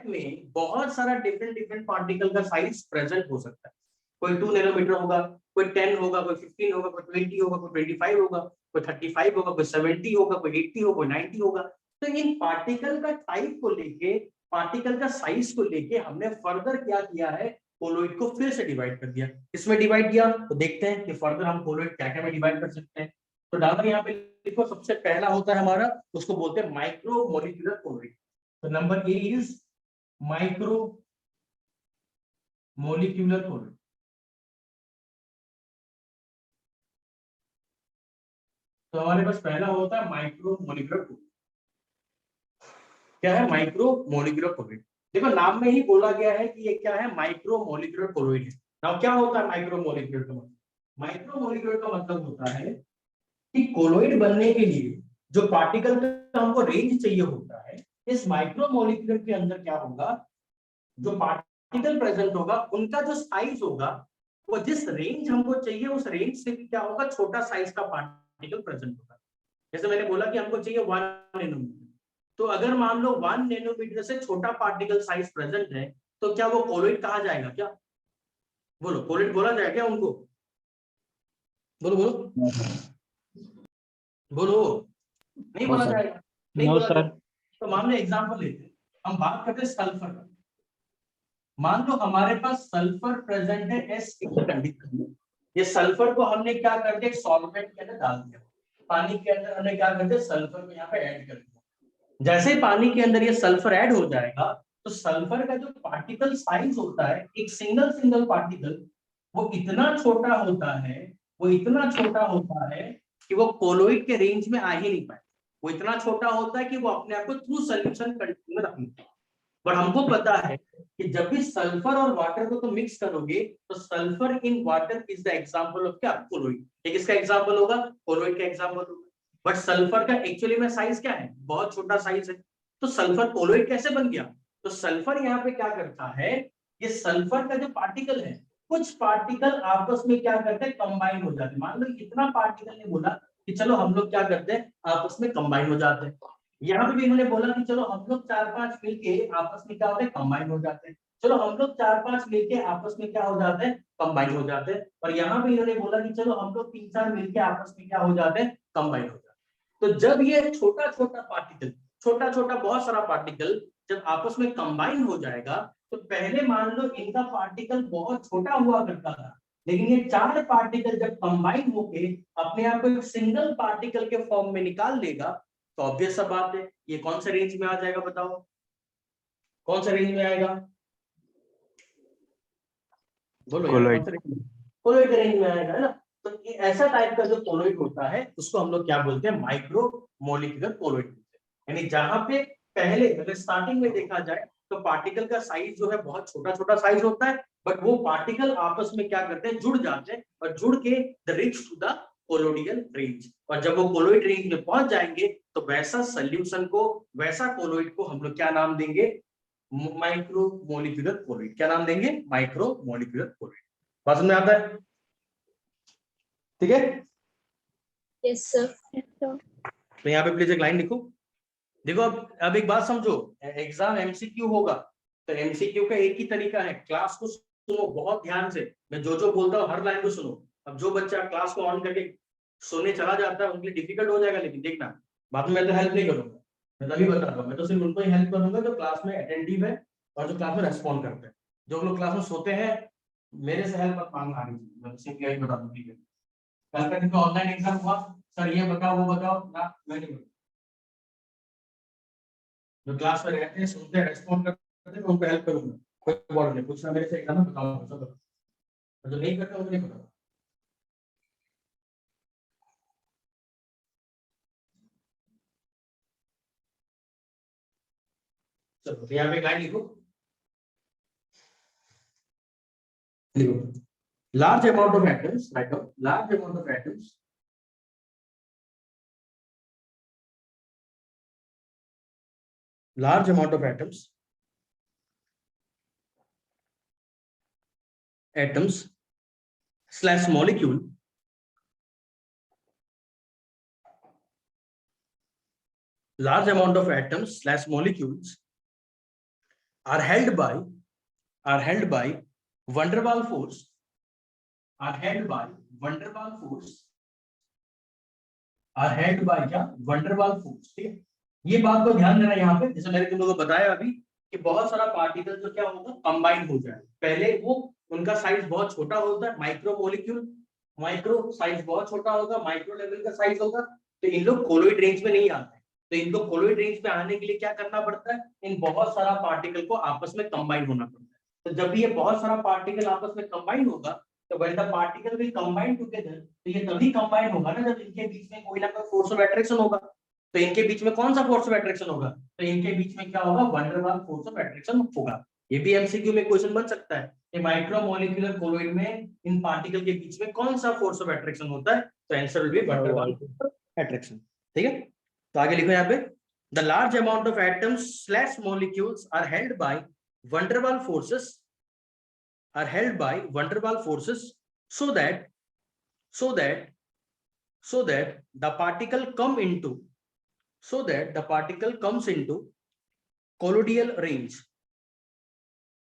में बहुत सारा डिफरेंट डिफरेंट पार्टिकल का साइज प्रेजेंट हो सकता है। कोई 2 नैनोमीटर होगा, कोई 10 होगा, कोई 15 होगा, कोई 20 होगा, कोई 25 होगा, कोई 35 होगा, कोई 70 होगा, कोई 80 होगा, कोई 90 होगा। तो इन पार्टिकल का टाइप को लेके, पार्टिकल का साइज को लेके हमने फर्दर क्या किया है, कोलोइड को फिर से डिवाइड कर दिया। इसमें डिवाइड किया तो देखते हैं कि फर्दर हम कोलोइड क्या क्या में डिवाइड कर सकते हैं। तो डालकर यहाँ पे लिखो, सबसे पहला होता है हमारा, उसको बोलते हैं माइक्रो मॉलिक्यूलर कोलोइड। तो number A is micro molecular colloid. तो हमारे पास पहला होता है माइक्रो मॉलिक्यूलर कोलोइड। क्या है, माइक्रो मॉलिक्यूलर कोलोइड। देखो नाम में ही बोला गया है कि ये क्या है, माइक्रो मॉलिक्यूलर कोलोइड है। नाउ क्या होता है माइक्रो मॉलिक्यूलर का मतलब, माइक्रो मॉलिक्यूलर का मतलब होता है कि कोलोइड बनने के लिए जो पार्टिकल का हमको रेंज चाहिए होता है, इस माइक्रो मॉलिक्यूलर के अंदर क्या होगा, जो पार्टिकल प्रेजेंट होगा उनका जो साइज होगा वो जिस रेंज हमको चाहिए उस रेंज से भी क्या होगा, छोटा साइज का पार्टिकल प्रेजेंट होगा। जैसे मैंने बोला कि हमको चाहिए 1 नैनोमीटर, तो अगर मान लो 1 नैनोमीटर से छोटा पार्टिकल साइज प्रेजेंट है तो क्या वो कोलोइड कहा जाएगा, क्या बोलो, कोलोइड बोला जाएगा क्या उनको, बोलो बोलो बोलो, नहीं बोला जाएगा, नहीं नो बोला सर। जाएगा। तो मान लो एग्जांपल लेते हैं, हम बात करते हैं सल्फर का। मान लो हमारे पास सल्फर प्रेजेंट है एस कंडीशन में। ये सल्फर को हमने क्या कर दिया, सॉल्वेंट के अंदर डाल दिया, पानी के अंदर हमने क्या कर दिया, सल्फर को यहाँ पे ऐड कर दिया। जैसे पानी के अंदर ये सल्फर ऐड हो जाएगा तो सल्फर का जो पार्टिकल साइज होता है, एक सिंगल पार्टिकल, वो इतना छोटा होता है, वो इतना छोटा होता है कि वो कोलोइड के रेंज में आ ही नहीं पाए। वो इतना छोटा होता है कि वो अपने आप को थ्रू सोल्यूशन कंडीशन में रखना। बट हमको पता है कि जब भी सल्फर और वाटर को तुम मिक्स करोगे तो sulphur in water is the example of क्या, कोलोइड। ये किसका एग्जांपल होगा, कोलोइड का एग्जांपल होगा। बट सल्फर का एक्चुअली में साइज क्या है, बहुत छोटा साइज है। तो सल्फर कोलोइड कैसे बन गया, तो सल्फर यहाँ पे क्या करता है, ये सल्फर का जो पार्टिकल है, कुछ पार्टिकल आपस में क्या करते हैं, कंबाइन हो जाते हैं। मान लो इतना पार्टिकल ने बोला कि चलो हम लोग क्या करते हैं, आपस में कंबाइन हो जाते हैं। यहाँ पे भी इन्होंने बोला कि चलो हम लोग 4-5 मिलके आपस में क्या होते हैं, कंबाइन हो जाते हैं। चलो हम लोग 4-5 मिलके आपस में क्या हो जाते हैं, कंबाइन हो जाते हैं। और यहाँ पे इन्होंने बोला कि चलो हम लोग 3-4 मिलके आपस में क्या हो जाते हैं, कंबाइन हो जाते हैं। तो जब ये छोटा छोटा पार्टिकल, छोटा छोटा बहुत सारा पार्टिकल जब आपस में कंबाइन हो जाएगा, तो पहले मान लो इनका पार्टिकल बहुत छोटा हुआ करता था, लेकिन ये 4 पार्टिकल जब कंबाइन होके अपने आप को एक सिंगल पार्टिकल के फॉर्म में निकाल लेगा, तो ऑब्वियस सा बात है ये कौन से रेंज में आ जाएगा, बताओ कौन सा रेंज में आएगा, बोलो यार, कोलॉइड। कौन सा रेंज, कोलॉइड रेंज में आएगा, है ना। तो ये ऐसा टाइप का जो कोलॉइड होता है उसको हम लोग क्या बोलते हैं, माइक्रो मोलिकुलर कोलॉइड बोलते हैं। यानी जहां पे पहले अगर स्टार्टिंग में देखा जाए तो पार्टिकल का साइज जो है बहुत छोटा छोटा साइज होता है, बट वो पार्टिकल आपस में क्या करते हैं, जुड़ जाते हैं, और जुड़ के the reach to the colloidal range. और जब वो कोलॉइड रेंज में पहुंच जाएंगे तो वैसा सोल्यूशन को, वैसा कोलॉइड को हम लोग क्या नाम देंगे, माइक्रो मोलिकुलर कोलॉइड। क्या नाम देंगे, माइक्रो मोलिकुलर कोलॉइड। बात समझ में आता है, ठीक है। Yes, sir. Yes, sir. तो यहाँ पे प्लीज एक लाइन लिखो। देखो अब एक बात समझो, एग्जाम एमसीक्यू होगा तो एमसीक्यू का एक ही तरीका है, क्लास को सुनो बहुत ध्यान से, मैं जो जो बोलता हूँ हर लाइन को सुनो। अब जो बच्चा क्लास को ऑन करके सोने चला जाता है उनके लिए डिफिकल्ट हो जाएगा, लेकिन देखना बाद में मैं तो हेल्प नहीं करूंगा, मैं तभी बता रहा हूँ, मैं तो सिर्फ उनको ही हेल्प करूंगा जो क्लास में अटेंटिव है और जो क्लास में रेस्पॉन्ड करते हैं। जो लोग क्लास में सोते हैं मेरे से हेल्प मत मांगना आगे, मैं तो सिर्फ यही बता दूं, ठीक है। कल का जिनका ऑनलाइन एग्जाम हुआ, सर ये बताओ वो बताओ ना, मैं नहीं बताऊं। जो क्लास में रहते हैं, सुनते हैं, रेस्पॉन्ड करते हैं, मैं उनको हेल्प करूंगा, कोई प्रॉब्लम नहीं, पूछना मेरे से एग्जाम में बताऊंगा सब, और जो नहीं करते उनको नहीं बताऊंगा। चलो तो यहाँ पे लाइन लिखो, लिखो large amount of atoms, write down large amount of atoms large amount of atoms slash molecule large amount of atoms slash molecules are held by van der Waals force, are held by van der Waals force, are held by क्या, van der Waals force। ठीक है, ये बात को ध्यान देना यहाँ पे, जैसे मैंने तुम लोगों को बताया अभी कि बहुत सारा पार्टिकल जो क्या होगा, कंबाइन हो जाए। पहले वो उनका साइज बहुत छोटा होता है, माइक्रो मोलिक्यूल, माइक्रो साइज बहुत छोटा होगा, माइक्रो लेवल का साइज होगा, तो इन लोग कोलॉइड रेंज में नहीं आते। तो इनको कोलॉइड रेंज में आने के लिए क्या करना पड़ता है, इन बहुत सारा पार्टिकल को आपस में कंबाइन होना पड़ता है। तो जब भी ये बहुत सारा पार्टिकल आपस में कंबाइन होगा, तो when the particle will combine together, तो ये तभी कंबाइन होगा ना जब इनके बीच में कोई ना कोई फोर्स ऑफ अट्रैक्शन होगा। तो इनके बीच में कौन सा फोर्स ऑफ अट्रैक्शन होगा, तो इनके बीच में क्या होगा, van der Waals force of attraction होगा। ये भी एमसीक्यू में क्वेश्चन बन सकता है कि माइक्रो मोलिकुलर कोलॉइड में इन पार्टिकल के बीच में कौन सा फोर्स ऑफ अट्रैक्शन होता है, तो answer will be van der Waals force of attraction. ठीक है, तो आगे लिखो यहाँ पे, the large amount of atoms slash molecules are held by van der Waals forces, are held by van der Waals forces so that the particle come into, so that the particle comes into colloidal range,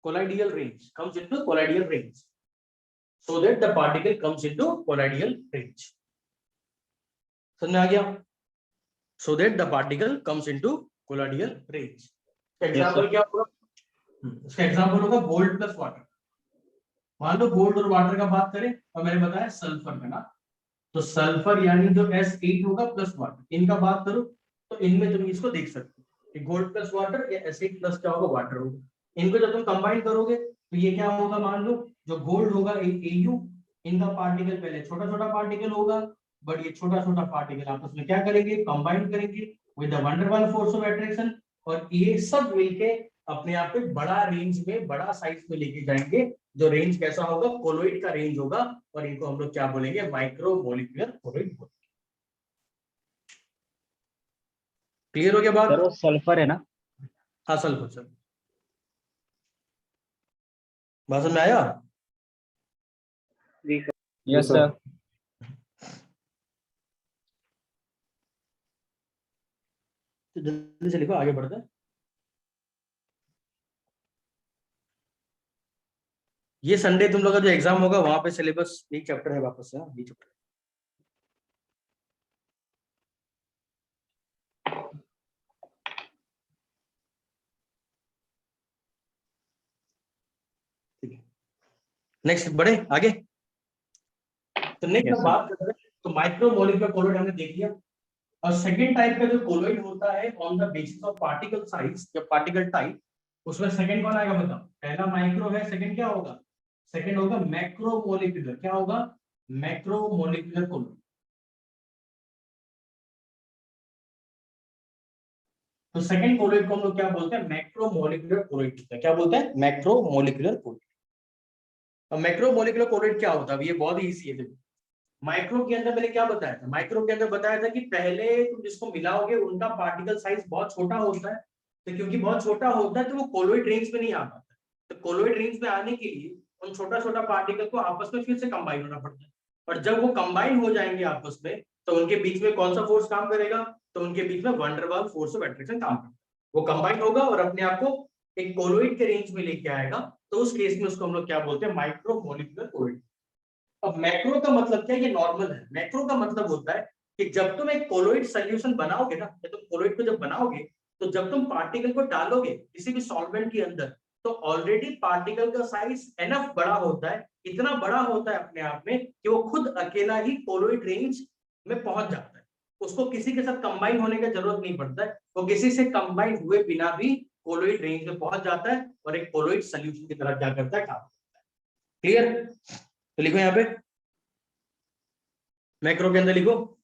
colloidal range, comes into colloidal range, so that the particle comes into colloidal range। समझ में आ गया, so that the particle comes into colloidal range। Example क्या होगा, इसका example होगा gold plus water. मान लो gold और water का बात करें और मैंने बताया सल्फर का ना, तो सल्फर यानी जो S8 होगा प्लस वाटर, इनका बात करो तो इनमें तुम इसको देख सकते हो कि गोल्ड प्लस वाटर या S8 प्लस क्या होगा, वाटर होगा। इनको जब तुम कंबाइन करोगे तो ये क्या होगा, मान लो जो गोल्ड होगा AU, इनका पार्टिकल पहले छोटा छोटा पार्टिकल होगा, बट ये छोटा छोटा पार्टिकल आपस में क्या करेंगे, कंबाइन करेंगे with the van der Waals force of attraction, और ये सब मिलके अपने आप पे बड़ा रेंज में, बड़ा साइज में लेके जाएंगे, जो रेंज कैसा होगा, कोलॉइड का रेंज होगा, और इनको हम लोग क्या बोलेंगे, माइक्रो मोलिकुलर कोलॉइड बोलेंगे। क्लियर हो गया बात? सर वो सल्फर है ना? हाँ सल्फर, सर बात समझ में आया? Yes sir. तो जल्दी से लिखो, आगे बढ़ते हैं। ये संडे तुम लोग का जो एग्जाम होगा वहां पे सिलेबस एक चैप्टर है वापस से, ये चैप्टर। ठीक है, नेक्स्ट बढ़े आगे। तो नेक्स्ट Yes, हम sir. बात करते हैं, तो माइक्रो मॉलिक्यूलर कोलॉइड हमने देख लिया। और सेकंड टाइप का जो कोलॉइड होता है on the basis of particle size या पार्टिकल टाइप, उसमें सेकंड कौन आएगा बताओ? पहला माइक्रो है, सेकंड क्या होगा? सेकंड होगा मैक्रो मॉलिक्यूलर। क्या होगा? Macro molecular colloid. तो सेकंड कोलॉइड को हम लोग क्या बोलते हैं? Macro molecular colloid. क्या बोलते हैं? Macro molecular colloid. अब मैक्रो मॉलिक्यूलर कोलॉइड क्या होता है? ये बहुत ही इजी है। देखो माइक्रो के अंदर मैंने क्या बताया था? माइक्रो के अंदर बताया था कि पहले तुम जिसको मिलाओगे उनका पार्टिकल साइज बहुत छोटा होता है, तो क्योंकि बहुत छोटा होता है तो वो कोलॉइड रेंज में नहीं आ पाता। तो कोलॉइड रेंज में आने के लिए उन छोटा छोटा पार्टिकल को आपस में फिर से कंबाइन होना पड़ता है। और जब वो कंबाइन हो जाएंगे आपस में, तो उनके बीच में कौन सा फोर्स काम करेगा? तो उनके बीच में van der Waals force of attraction काम करेगा। वो कंबाइन होगा और अपने आप को एक कोलॉइड के रेंज में लेके आएगा। तो उस केस में उसको हम लोग क्या बोलते हैं? Micro molecular colloid. अब मैक्रो का मतलब क्या है? ये नॉर्मल है। मैक्रो का मतलब होता है कि जब तुम एक कोलॉइड सॉल्यूशन बनाओगे ना, या तुम कोलॉइड को जब बनाओगे, तो जब तुम पार्टिकल को डालोगे किसी भी सॉल्वेंट के अंदर, तो ऑलरेडी पार्टिकल का साइज एनफ बड़ा होता है, इतना बड़ा होता है अपने आप में कि वो खुद अकेला ही कोलॉइड रेंज में पहुंच जाता है। उसको किसी के साथ कंबाइन होने की जरूरत नहीं पड़ता है, वो किसी से कंबाइन हुए बिना भी कोलॉइड रेंज में पहुंच जाता है और एक कोलॉइड सॉल्यूशन की तरह क्या करता है? काम करता है। क्लियर? तो लिखो यहाँ पे, मैक्रो के अंदर लिखो,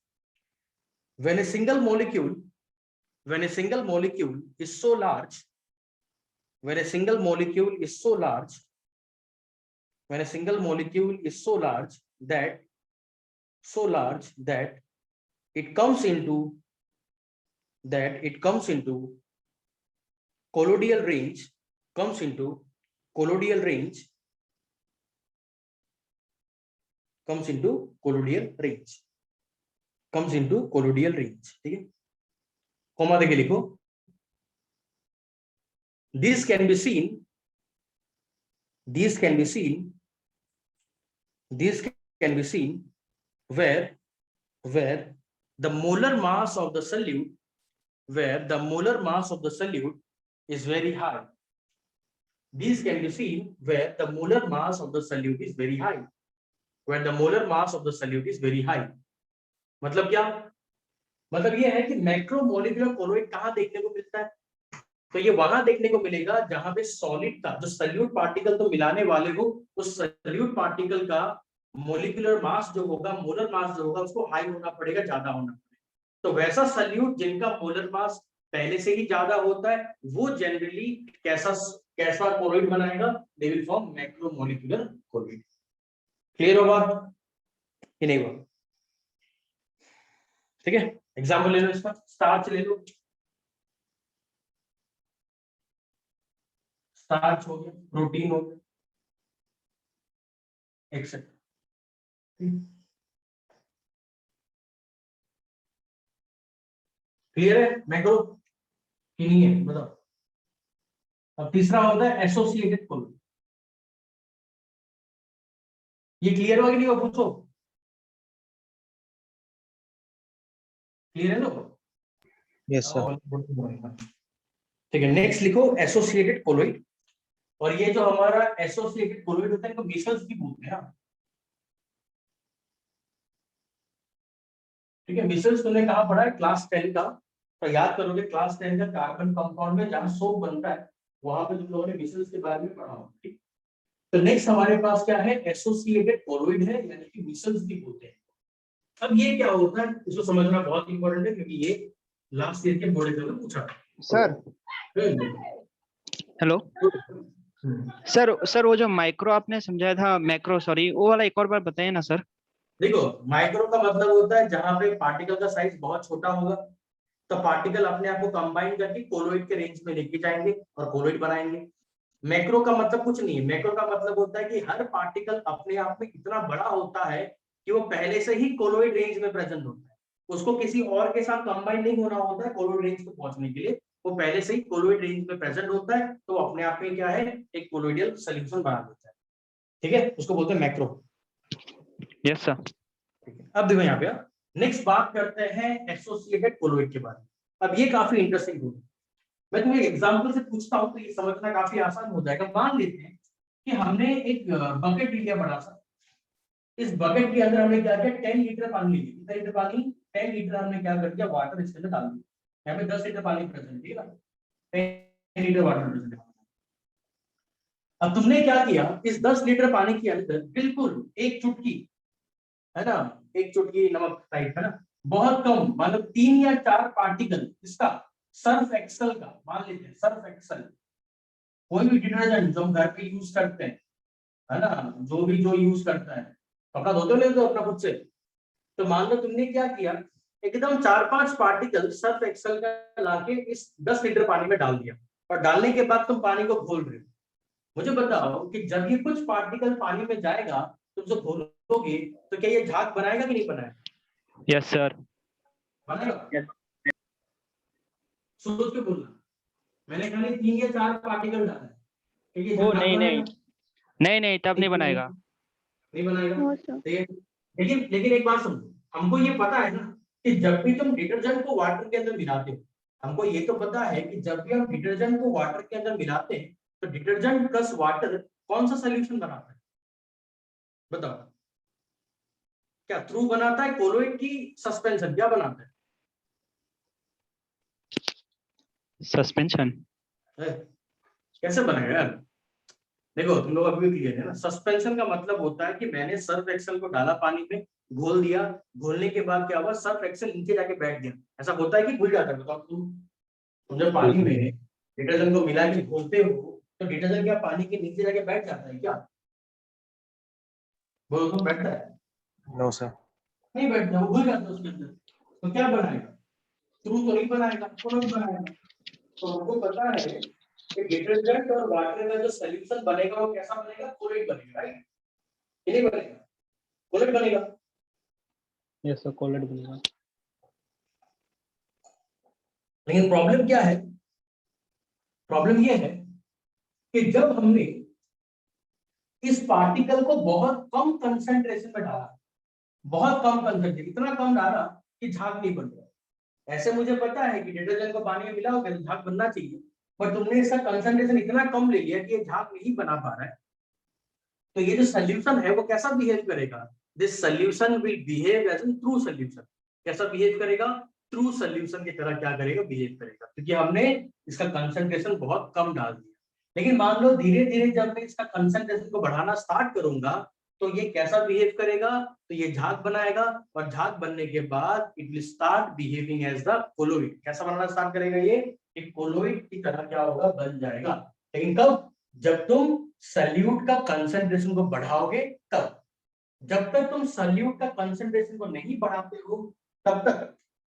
when a single molecule is so large, when a single molecule is so large, when a single molecule is so large that it comes into colloidal range, comes into colloidal range, comes into colloidal range, comes into colloidal range। ठीक है, comma देके लिखो, this can be seen where the molar mass of the solute, is very high. These can be seen where the molar mass of the solute is very high. When the molar mass of the solute is very high, मतलब क्या? मतलब ये है कि macro molecular colloid कहाँ देखने को मिलता है? तो ये वहां देखने को मिलेगा जहां पे सॉलिड का जो सल्यूट पार्टिकल तो मिलाने वाले हो, उस सल्यूट पार्टिकल का मोलिकुलर मास जो होगा, मोलर मास जो होगा, उसको हाई होना पड़ेगा, ज्यादा होना पड़ेगा। तो वैसा सल्यूट जिनका मोलर मास पहले से ही ज्यादा होता है, वो जनरली कैसा कोलॉइड बनाएगा? They will form macro molecular colloid. Clear होगा कि नहीं हुआ? ठीक है, एग्जाम्पल ले लो इसका, स्टार्च ले लो। स्टार्च हो गया, प्रोटीन हो गया, एक्सेट्रा। क्लियर है मैक्रो कि नहीं है? बताओ। अब तीसरा होता है एसोसिएटेड कोलॉइड। ये क्लियर हुआ कि नहीं हुआ? पूछो। क्लियर है लोग? Yes, sir. ठीक है, नेक्स्ट लिखो एसोसिएटेड कोलॉइड। और ये जो हमारा एसोसिएटेड कोलॉइड होता है, इनको मिसल्स भी बोलते हैं। ठीक है, मिसल्स तुमने कहाँ पढ़ा है? क्लास 10 का। तो याद करोगे क्लास 10 का कार्बन कंपाउंड में जहां सोप बनता है, वहां पे तुम लोगों ने मिसल्स के बारे में पढ़ा होगा। ठीक, तो नेक्स्ट हमारे पास क्या है? एसोसिएटेड कोलॉइड है, यानी कि मिसल्स भी बोलते हैं। अब ये क्या होता है, इसको समझना बहुत इंपॉर्टेंट है, क्योंकि ये लास्ट ईयर के बोर्ड एग्जाम में पूछा। Sir. हेलो सर वो जो माइक्रो आपने समझाया था, मैक्रो सॉरी, वो वाला एक और बार बताइए ना सर। देखो माइक्रो का मतलब होता है जहां पे पार्टिकल का साइज बहुत छोटा होगा, तो पार्टिकल अपने आप को कंबाइन करके कोलॉइड के रेंज में लेके जाएंगे और कोलॉइड बनाएंगे। मैक्रो का मतलब कुछ नहीं है, मैक्रो का मतलब होता है कि हर पार्टिकल अपने आप में इतना बड़ा होता है कि वो पहले से ही कोलॉइड रेंज में प्रेजेंट होता है, उसको किसी और के साथ कंबाइन नहीं होना होता है कोलॉइड रेंज को पहुंचने के लिए, वो पहले से ही कोलॉइड रेंज में प्रेजेंट होता है, तो अपने आप में क्या है? एक कोलॉइडल सॉल्यूशन बना देता है। ठीक है, उसको बोलते हैं मैक्रो। Yes sir. ठीक है, अब देखो यहाँ पे नेक्स्ट बात करते हैं एसोसिएटेड कोलोइड के बारे में। अब ये काफी इंटरेस्टिंग होगी, मैं तुम्हें एग्जांपल से पूछता हूँ तो ये समझना काफी आसान हो जाएगा। मान लेते हैं कि हमने एक बकेट लिया बड़ा सा, इस बकेट के अंदर हमने क्या किया, 10 लीटर पानी लिया। कितना लीटर पानी? 10 लीटर हमने क्या कर दिया, वाटर इसके अंदर डाल दिया। यहाँ पे 10 लीटर पानी प्रेजेंट, ठीक है ना, 10 लीटर वाटर प्रेजेंट। अब तुमने क्या किया, इस 10 लीटर पानी के अंदर बिल्कुल एक चुटकी, है ना, एक चुटकी नमक टाइप, है ना, बहुत कम, मतलब 3 या 4 पार्टिकल इसका सर्फ एक्सेल का, मान लेते हैं सर्फ एक्सेल, कोई भी डिटर्जेंट जो हम घर पे यूज करते हैं, है ना, जो यूज करता है, कपड़ा धोते हो तो अपना खुद से, तो मान लो तुमने क्या किया, एकदम 4-5 पार्टिकल सर्फ एक्सेल का लाके इस 10 लीटर पानी में डाल दिया, और डालने के बाद तुम पानी को घोल रहे हो। मुझे बताओ कि जब ये कुछ पार्टिकल पानी में जाएगा, तुम जो घोलोगे तो क्या ये झाग बनाएगा कि नहीं बनाएगा? Yes sir. बनाएगा। सोच के बोलना, मैंने खाली 3 या 4 पार्टिकल डाला है, ठीक है, ओ झाग नहीं बनाएगा? नहीं तब नहीं बनाएगा। नहीं बनाएगा। No sir. लेकिन एक बात समझो, हमको ये पता है ना कि जब भी तुम डिटर्जेंट को वाटर के अंदर मिलाते हो, हमको ये तो पता है कि जब भी हम डिटर्जेंट को वाटर के अंदर मिलाते हैं तो डिटर्जेंट प्लस वाटर कौन सा सोल्यूशन बनाता है? बताओ, क्या थ्रू बनाता है कोलोइड की सस्पेंशन, क्या बनाता है? सस्पेंशन। कैसे बनेगा यार? देखो तुम लोग अभी भी क्लियर है ना, सस्पेंशन का मतलब होता है कि मैंने सर्फ एक्सेल को डाला पानी में, घोल दिया, घोलने के बाद क्या हुआ, सर्फ एक्सेल नीचे जाके बैठ गया। ऐसा होता है कि भूल जाता है? बताओ तुम जब पानी में डिटर्जेंट को मिला के घोलते हो तो डिटर्जेंट क्या पानी के नीचे जाके बैठ जाता है क्या? वो तो बैठता है? No sir. नहीं बैठता, वो घुल जाता है उसके अंदर। तो क्या बनाएगा? थ्रू तो नहीं बनाएगा, कोलोइड बनाएगा। तो हमको पता है कि डिटर्जेंट और वाटर का जो सॉल्यूशन बनेगा वो कैसा बनेगा, कोलोइड बनेगा, राइट? ये नहीं बनेगा, कोलोइड बनेगा। यस सर, कोलेट बनेगा। लेकिन प्रॉब्लम क्या है? प्रॉब्लम ये है कि जब हमने इस पार्टिकल को बहुत कम कंसंट्रेशन में डाला, बहुत कम कंसंट्रेशन, इतना कम डाला कि झाग नहीं बन रहा। ऐसे मुझे पता है कि डिटर्जेंट को पानी में मिलाओगे तो झाग बनना चाहिए, पर तुमने इसका कंसंट्रेशन इतना कम ले लिया कि ये झाग नहीं बना पा रहा है। तो ये जो सोल्यूशन है वो कैसा बिहेव करेगा? This solution will behave as an true solution. कैसा बिहेव करेगा? ट्रू सोल्यूशन की तरह क्या करेगा, बिहेव करेगा, क्योंकि हमने इसका कंसंट्रेशन बहुत कम डाल दिया। लेकिन मान लो धीरे धीरे जब मैं इसका कंसंट्रेशन को बढ़ाना स्टार्ट करूंगा तो ये कैसा बिहेव करेगा? तो ये झाग बनाएगा, और झाग बनने के बाद it will start behaving as the colloid. कैसा बनना स्टार्ट करेगा? ये एक कोलोइड की तरह क्या होगा, बन जाएगा। लेकिन कब? जब तुम सल्यूट का कंसंट्रेशन को बढ़ाओगे तब। जब तक तुम सल्यूट का कंसंट्रेशन को नहीं बढ़ाते हो तब तक,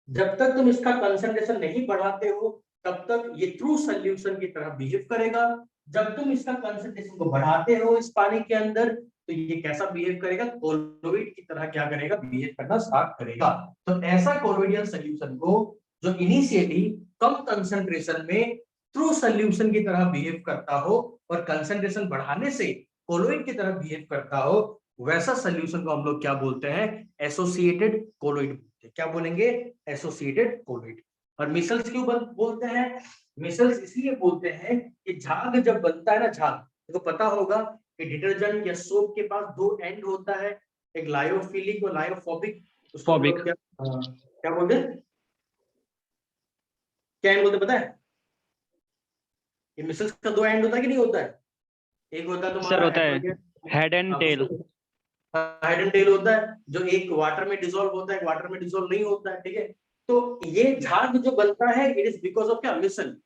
जब तक तुम इसका कंसंट्रेशन नहीं बढ़ाते हो तब तक ये ट्रू सॉल्यूशन की तरह बिहेव करेगा। जब तुम इसका कंसंट्रेशन को बढ़ाते हो इस पानी के अंदर तो ये कैसा बिहेव करेगा, कोलोइड की तरह क्या करेगा, बिहेव करना स्टार्ट करेगा। तो ऐसा कोलोइडियल सॉल्यूशन को जो इनिशियली कम कंसंट्रेशन में ट्रू सॉल्यूशन की तरह बिहेव करता हो और कंसंट्रेशन बढ़ाने से कोलोइड की तरह बिहेव करता हो, वैसा सॉल्यूशन को हम लोग क्या बोलते हैं, एसोसिएटेड कोलोइड। क्या बोलेंगे? Associated colloid. और मिसल्स क्यों बोलते हैं? मिसल्स इसलिए बोलते हैं कि झाग जब बनता है ना, झाग तो पता होगा कि डिटर्जेंट या सोप के पास 2 एंड होता है, एक लायोफिलिक और लायोफोबिक। उसको हम लोग क्या बोलते हैं? क्या एंड बोलते पता है? ये मिसल्स का 2 एंड होता है कि नहीं होता है? एक होता है तुम्हारा, सर होता है head and tail. Head and tail होता है, जो एक वाटर में डिसॉल्व होता है, एक वाटर में डिसॉल्व नहीं होता है, ठीक है। तो ये झाग जो बनता है इट इज बिकॉज ऑफ क्या, मिसल।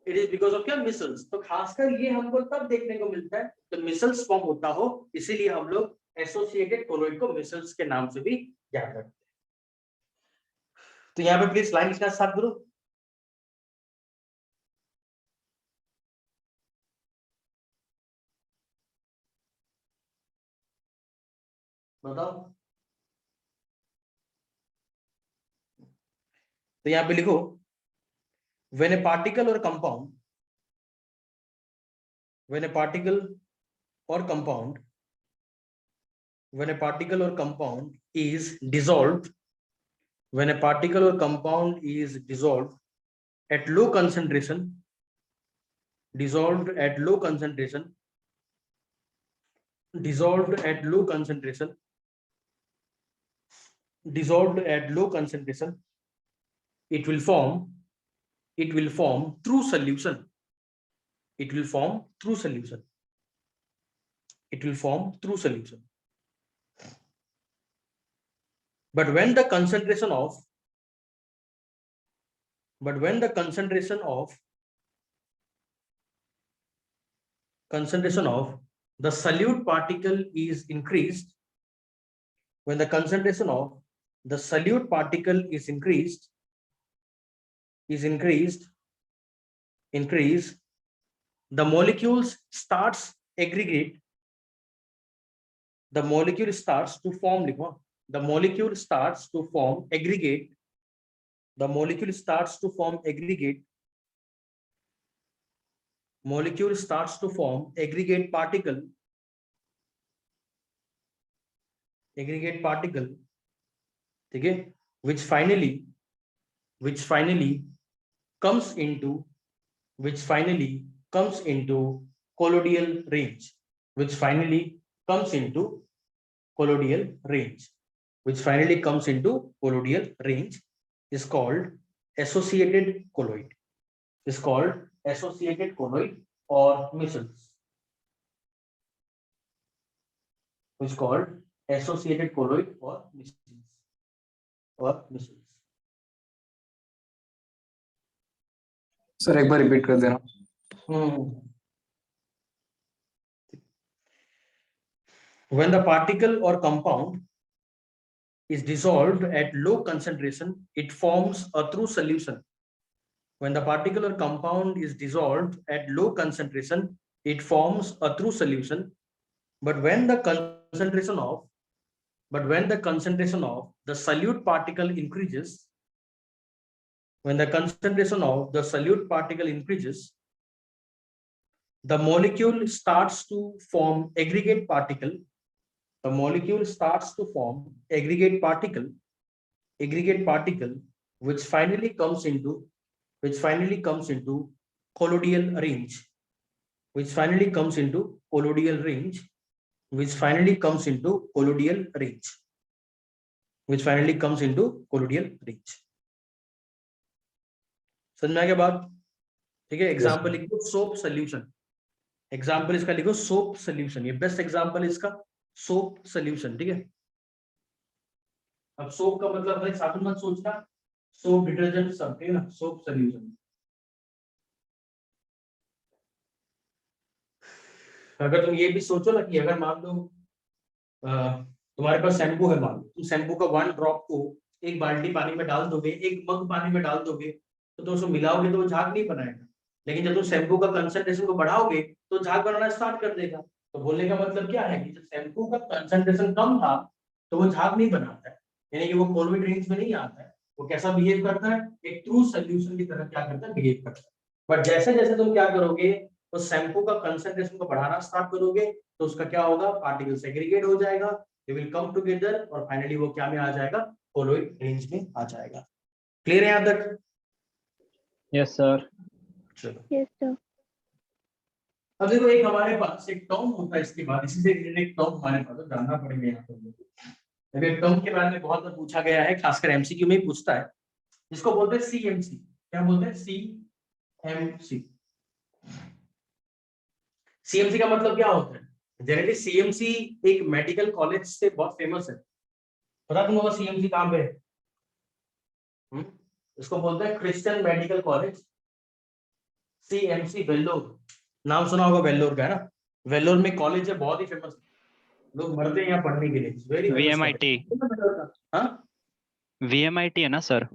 इट इज बिकॉज ऑफ क्या, मिसल्स। तो खासकर ये हमको तब देखने को मिलता है तो मिसल्स फॉर्म होता हो, इसीलिए हम लोग एसोसिएटेड कोलोइड को मिसल्स के नाम से भी याद रखते हैं। तो यहाँ पे प्लीज लाइन लिखना स्टार्ट करो। बताओ, तो यहाँ पे लिखो, when a particle or compound when a particle or compound is dissolved, when a particle or compound is dissolved at low concentration, dissolved at low concentration, dissolved at low concentration, dissolved at low concentration, it will form through solution. It will form through solution. It will form through solution. But when the concentration of the solute particle is increased, when the concentration of the solute particle is increased, the molecules starts aggregate, the molecule starts to form, the molecule starts to form aggregate, the molecule starts to form aggregate, molecule starts to form aggregate particle, okay, which finally comes into colloidal range, which finally comes into colloidal range, is called associated colloid, or micelles, which is called associated colloid or micelles. Sir एक बार repeat कर देना. When the particle or compound is dissolved at low concentration, it forms a true solution. When the particle or compound is dissolved at low concentration, it forms a true solution. But when the concentration of the solute particle increases, the molecule starts to form aggregate particle, which finally comes into colloidal range, समझ में आ गया बात? ठीक है. Example लिखो soap solution, example इसका लिखो soap solution, ये बेस्ट एग्जाम्पल इसका सोप सोल्यूशन. ठीक है. अब सोप का मतलब भाई साबुन मत सोचना, सोप डिटर्जेंट सब, ठीक है ना. Soap solution. अगर तुम ये भी सोचो ना कि अगर मान लो तुम्हारे पास शैम्पू है, मान लो तुम शैम्पू का 1 ड्रॉप को एक बाल्टी पानी में डाल दोगे, एक मग पानी में डाल दोगे, तो तुम उसको मिलाओगे तो वो झाग नहीं बनाएगा. लेकिन जब तुम शैम्पू का कंसंट्रेशन को बढ़ाओगे तो झाग बनाना स्टार्ट कर देगा. तो बोलने का मतलब क्या है कि जब शैम्पू का कंसंट्रेशन कम था तो वो झाग नहीं बनाता है, यानी कि वो कोल्ड ड्रिंक्स में नहीं आता है. वो कैसा बिहेव करता है? एक ट्रू सोल्यूशन की तरह क्या करता है? बिहेव करता है. बट जैसे जैसे तुम क्या करोगे, तो शैम्पू का कंसंट्रेशन को बढ़ाना स्टार्ट करोगे, तो उसका क्या होगा? पार्टिकल सेग्रीगेट हो जाएगा, दे विल कम टुगेदर, और फाइनली वो क्या में आ जाएगा? कोलोइड रेंज में आ जाएगा. क्लियर है यहां तक? Yes sir. चलो यस सर. अब देखो, एक हमारे पास एक टर्म होता है, इसके बाद इसी से रिलेटेड एक टर्म हमारे पास जानना पड़ेगा यहाँ पर. अभी टर्म के बारे में बहुत बार पूछा गया है, खासकर एमसीक्यू में ही पूछता है, जिसको बोलते हैं सीएमसी. क्या बोलते हैं? सीएमसी. सीएमसी का मतलब क्या होता है? जनरली सीएमसी एक मेडिकल कॉलेज से बहुत फेमस है. पता तुम लोगों को सीएमसी कहाँ पे है? इसको बोलते हैं Christian medical college, CMC Vellore. नाम सुना होगा वेल्लोर का, है ना. वेल्लोर में कॉलेज है, बहुत ही फेमस, लोग मरते हैं यहाँ पढ़ने के लिए. Very VMIT. हाँ, VMIT है ना सर?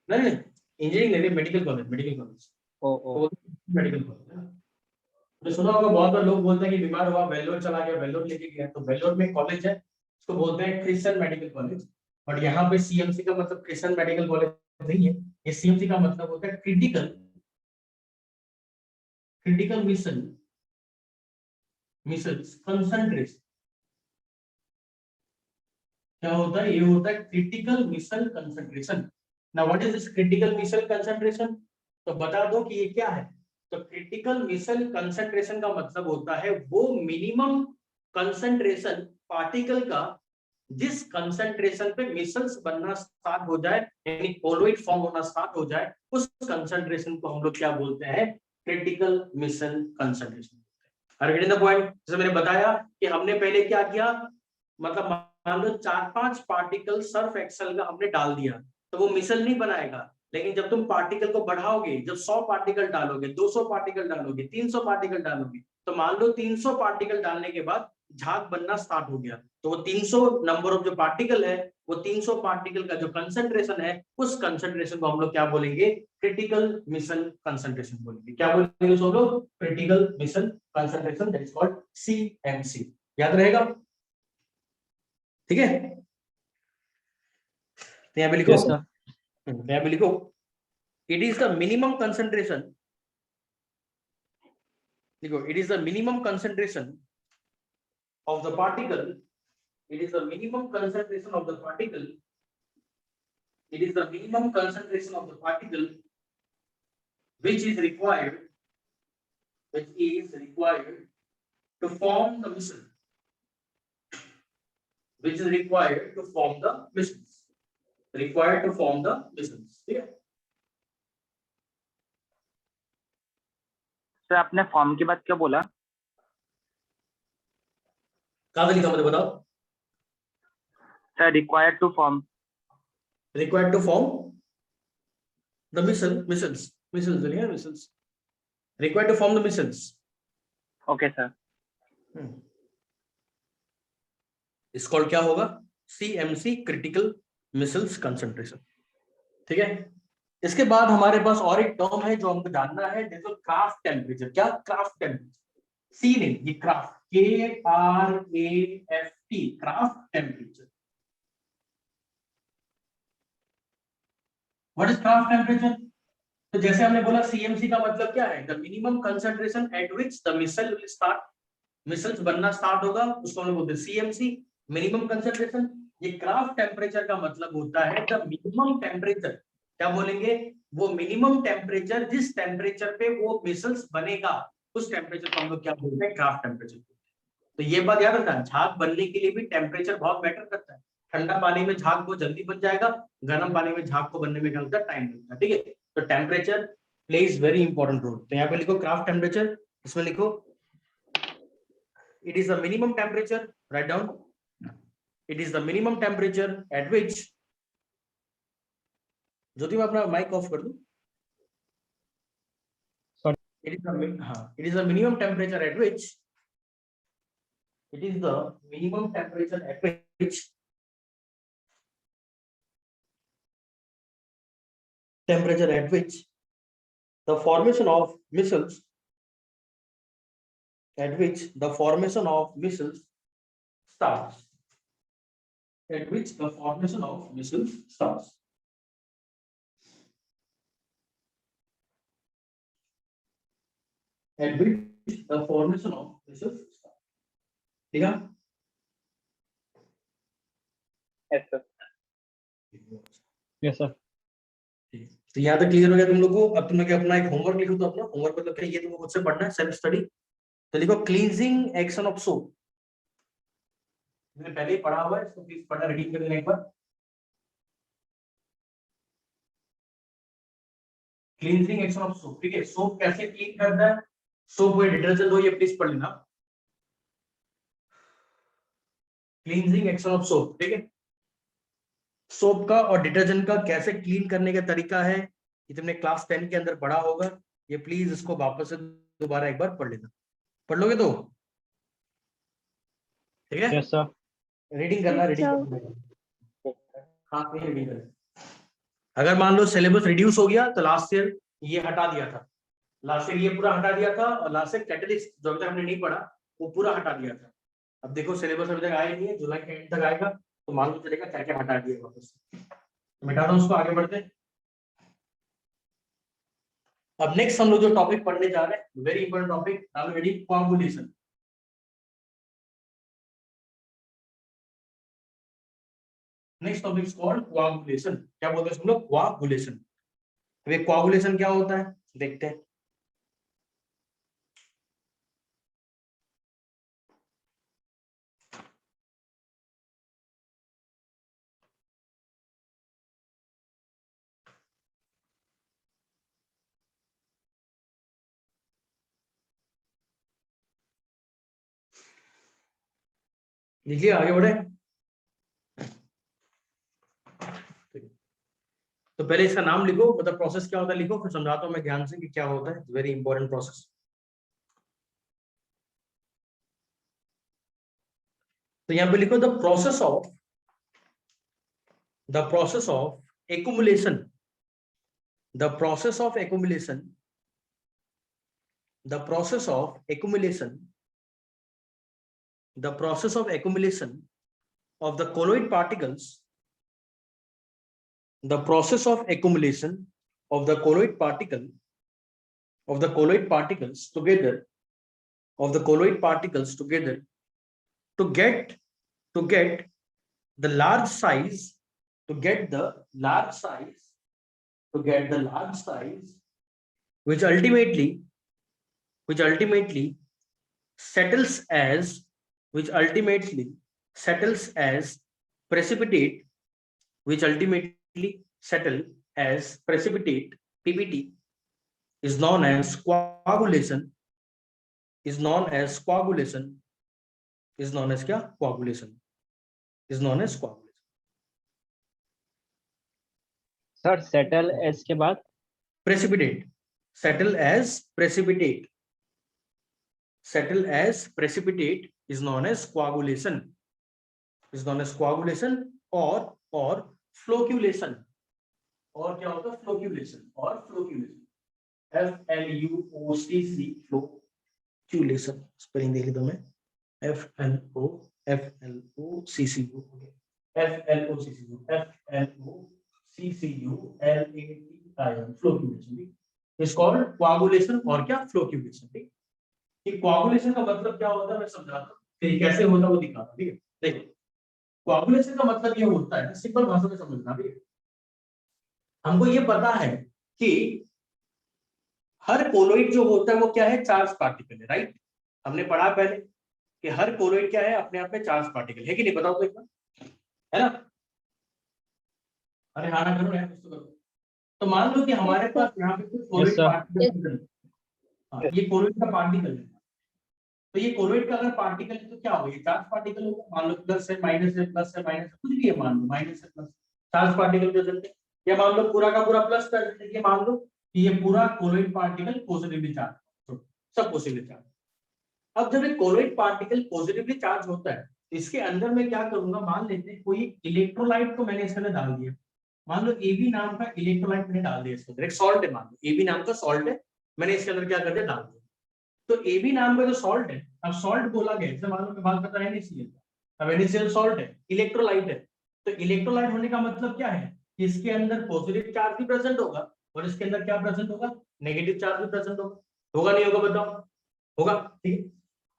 नहीं, इंजीनियरिंग नहीं, मेडिकल कॉलेज. मेडिकल कॉलेज है ना. तो सुना होगा, बहुत बार लोग बोलते हैं कि बीमार हुआ वेल्लोर चला गया, वेल्लोर लेके गया. तो वेल्लोर में कॉलेज है, उसको बोलते हैं क्रिश्चियन मेडिकल कॉलेज. बट यहाँ पे सीएमसी का मतलब क्रिश्चियन मेडिकल कॉलेज नहीं है. ये सीएमसी का मतलब होता है क्रिटिकल मिशंस कंसंट्रेशन. क्या होता है? ये होता है critical micelle concentration. Now what is this critical micelle concentration? तो बता दो कि ये क्या है। तो क्रिटिकल मिसल कंसंट्रेशन का मतलब होता है वो मिनिमम कंसंट्रेशन पार्टिकल का जिस कंसंट्रेशन पे मिसल्स बनना स्टार्ट हो जाए, यानी कोलोइड फॉर्म होना स्टार्ट हो जाए, उस कंसंट्रेशन को हम लोग क्या बोलते हैं? Critical micelle concentration. Are you getting the point? जैसे मैंने बताया कि हमने पहले क्या किया, मतलब मान लो 4-5 पार्टिकल सर्फ एक्सेल का हमने डाल दिया, तो वो मिसल नहीं बनाएगा। लेकिन जब तुम पार्टिकल को बढ़ाओगे, जब 100 पार्टिकल डालोगे, 200 पार्टिकल डालोगे, 300 पार्टिकल डालोगे, तो मान लो 300 पार्टिकल डालने के बाद झाग बनना स्टार्ट हो गया, तो वो 300 नंबर ऑफ जो पार्टिकल है, वो 300 पार्टिकल का जो कंसंट्रेशन है, उस कंसंट्रेशन को हम लोग क्या बोलेंगे? क्रिटिकल मिसल कंसंट्रेशन बोलेंगे। क्या बोलेंगे सब लोग? Critical micelle concentration, that is called CMC। याद रहेगा? ठीक है, तो यहाँ पे लिखो, Yes, sir. यहाँ पे लिखो, it is the minimum concentration, देखो, it is the minimum concentration of the particle, it is the minimum concentration of the particle, it is the minimum concentration of the particle which is required to form the missile, which is required to form the missiles, required to form the missiles। ठीक है, sir आपने form के बाद क्या बोला? कहाँ पे लिखा मुझे बताओ? Sir required to form. required to form the missiles लिखा, missiles, required to form the missiles। Okay sir. इस कॉल्ड क्या होगा? CMC, critical micelles concentration. ठीक है, इसके बाद हमारे पास और एक टर्म है जो हमको जानना है, देखो क्राफ्ट टेम्परेचर। क्या क्राफ्ट टेम्परेचर? सी नहीं, ये Krafft, KRAFT, Krafft temperature. What is Krafft temperature? तो जैसे हमने बोला CMC का मतलब क्या है? The minimum concentration at which the micelle will start, micelles बनना स्टार्ट होगा, उसको हम लोग बोलते हैं CMC, मिनिमम कंसंट्रेशन। ये क्राफ्ट टेम्परेचर का मतलब होता है द मिनिमम टेम्परेचर, क्या बोलेंगे? वो मिनिमम टेम्परेचर जिस टेम्परेचर पे वो मिसल्स बनेगा, उस टेम्परेचर को हम लोग क्या बोलते हैं? Craft temperature. तो ये बात याद रखना, झाग बनने के लिए भी टेम्परेचर बहुत मैटर करता है। ठंडा पानी में झाग बहुत जल्दी बन जाएगा, गर्म पानी में झाग को बनने में क्या लगता है? टाइम लगता है। ठीक है, तो temperature plays very important role. तो यहाँ पे लिखो क्राफ्ट टेम्परेचर, इसमें लिखो it is the minimum temperature, write down, it is the minimum temperature at which, ज्योति मैं अपना माइक ऑफ कर दूं, Sorry. it is the it is the minimum temperature at which, it is the minimum temperature at which the formation of missiles, at which the formation of missiles starts, at which the formation of missiles starts, at which the formation of missiles starts। ठीक है, yes sir. Yes, sir. तो यहाँ तक clear हो गया तुम लोग को? अब तुम लोग अपना एक होमवर्क लिखो, तो अपना होमवर्क मतलब क्या? ये तुमको खुद से पढ़ना है, सेल्फ स्टडी। तो लिखो क्लींजिंग एक्शन ऑफ सोप, मैंने पहले ही पढ़ा हुआ है, इसको प्लीज पढ़ना, रीडिंग कर लेना एक बार। क्लींजिंग एक्शन ऑफ सोप, ठीक है, सोप कैसे क्लीन करता है? सोप में डिटर्जेंट हो, ये प्लीज पढ़ लेना। क्लींजिंग एक्शन ऑफ सोप, ठीक है, सोप का और डिटर्जेंट का कैसे क्लीन करने का तरीका है, ये तुमने क्लास 10 के अंदर पढ़ा होगा। ये प्लीज इसको वापस से दोबारा एक बार पढ़ लेना, पढ़ लोगे तो? ठीक है, Yes, sir. रीडिंग करना, Yes, रीडिंग sir. करना। हाँ, रीडिंग करना। अगर मान लो सिलेबस रिड्यूस हो गया, तो लास्ट ईयर ये हटा दिया था, लास्ट ईयर ये पूरा हटा दिया था, और लास्ट ईयर कैटलिस्ट जो अभी तक हमने नहीं पढ़ा वो पूरा हटा दिया था। अब देखो सिलेबस अभी तक आया नहीं है, जुलाई के एंड तक आएगा, तो मान लो चलेगा क्या क्या हटा दिया वापस। मिटा दो उसको, आगे बढ़ते हैं। अब नेक्स्ट हम लोग जो टॉपिक पढ़ने जा रहे हैं, वेरी इंपॉर्टेंट टॉपिक, नाम ready, coagulation. Next topic is called coagulation. क्या बोलते हैं हम लोग? कोआगुलेशन। तो कोआगुलेशन क्या होता है देखते हैं। लिखिए, आगे बढ़े। तो पहले इसका नाम लिखो, मतलब प्रोसेस क्या होता है लिखो, फिर समझाता हूं मैं ध्यान से कि क्या होता है। Very important process. तो यहां पे लिखो the process of accumulation, the process of accumulation, the process of accumulation, the process of accumulation of the colloid particles, the process of accumulation of the colloid particle, of the colloid particles together, of the colloid particles together to get the large size, to get the large size, to get the large size, which ultimately settles as, which ultimately settles as precipitate, which ultimately settle as precipitate, PPT, is known as coagulation, is known as coagulation, is known as क्या? Coagulation, is known as coagulation. Sir settle S के बाद Precipitate, settle as precipitate, settle as precipitate is known as coagulation, is known as coagulation or flocculation, और क्या होता है? Flocculation और flocculation, FLUOCC, flocculation. Spelling देख लेता हूं मैं, FLOCCU, flocculation is called coagulation और क्या? फ्लोक्यूलेशन। ठीक, ये कोआगुलेशन का मतलब क्या होता है मैं समझाता हूं, फिर कैसे होता है वो दिखाता हूं। ठीक है, देखो कोआगुलेशन का मतलब ये होता है, सिंपल भाषा में समझना। ठीक है, हमको ये पता है कि हर कोलोइड जो होता है वो क्या है? चार्ज पार्टिकल है, राइट? हमने पढ़ा पहले कि हर कोलोइड क्या है? अपने आप में चार्ज पार्टिकल है कि नहीं? बताओ तो एक बार, है ना? अरे हाँ ना करो यार, कुछ तो करो। तो मान लो कि हमारे पास यहाँ पे कुछ कोलोइड पार्टिकल, ये कोलोइड का पार्टिकल है। तो ये कोलोइड का अगर पार्टिकल है तो क्या होगा? ये चार्ज पार्टिकल होगा। मान लो प्लस है, माइनस है, प्लस है, माइनस है, कुछ भी है, मान लो माइनस है, प्लस, चार्ज पार्टिकल प्रेजेंट है। या मान लो पूरा का पूरा प्लस प्रेजेंट है, ये मान लो कि ये पूरा कोलोइड पार्टिकल पॉजिटिवली चार्ज, सब पॉजिटिवली चार्ज। अब जब एक कोलोइड पार्टिकल पॉजिटिवली चार्ज होता है, इसके अंदर मैं क्या करूंगा? मान लेते हैं कोई इलेक्ट्रोलाइट को मैंने इसके अंदर डाल दिया। मान लो AB नाम का इलेक्ट्रोलाइट मैंने डाल दिया इसके अंदर, एक सॉल्ट है, मान लो AB नाम का सॉल्ट है, मैंने इसके अंदर क्या कर दिया? डाल दिया। तो AB नाम का जो सॉल्ट है, अब सॉल्ट बोला गया, जैसे मान लो मैं बात करता हूं NaCl, अब NaCl सॉल्ट है, इलेक्ट्रोलाइट है। तो इलेक्ट्रोलाइट होने का मतलब क्या है? कि इसके अंदर पॉजिटिव चार्ज भी प्रेजेंट होगा और इसके अंदर क्या प्रेजेंट होगा? नेगेटिव चार्ज भी प्रेजेंट होगा। होगा नहीं होगा? बताओ, होगा। ठीक है,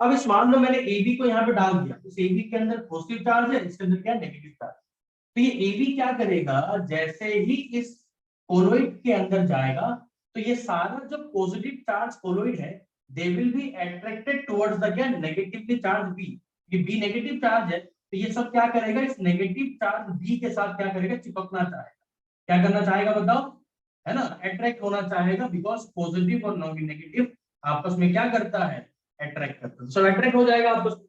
अब इस मान लो मैंने AB को यहाँ पे डाल दिया, इस AB के अंदर पॉजिटिव चार्ज है, इसके अंदर क्या? Negative charge. तो ये AB क्या करेगा? जैसे ही इस कोलोइड के अंदर जाएगा तो ये सारा जो पॉजिटिव चार्ज कोलोइड है, they will be attracted towards the क्या? negatively charged B। ये B नेगेटिव चार्ज है, तो ये सब क्या करेगा? इस नेगेटिव चार्ज B के साथ क्या करेगा? चिपकना चाहेगा। क्या करना चाहेगा? बताओ, है ना? अट्रैक्ट होना चाहेगा, बिकॉज पॉजिटिव और नेगेटिव आपस में क्या करता है? अट्रैक्ट करता है। सो अट्रैक्ट हो जाएगा आपस में।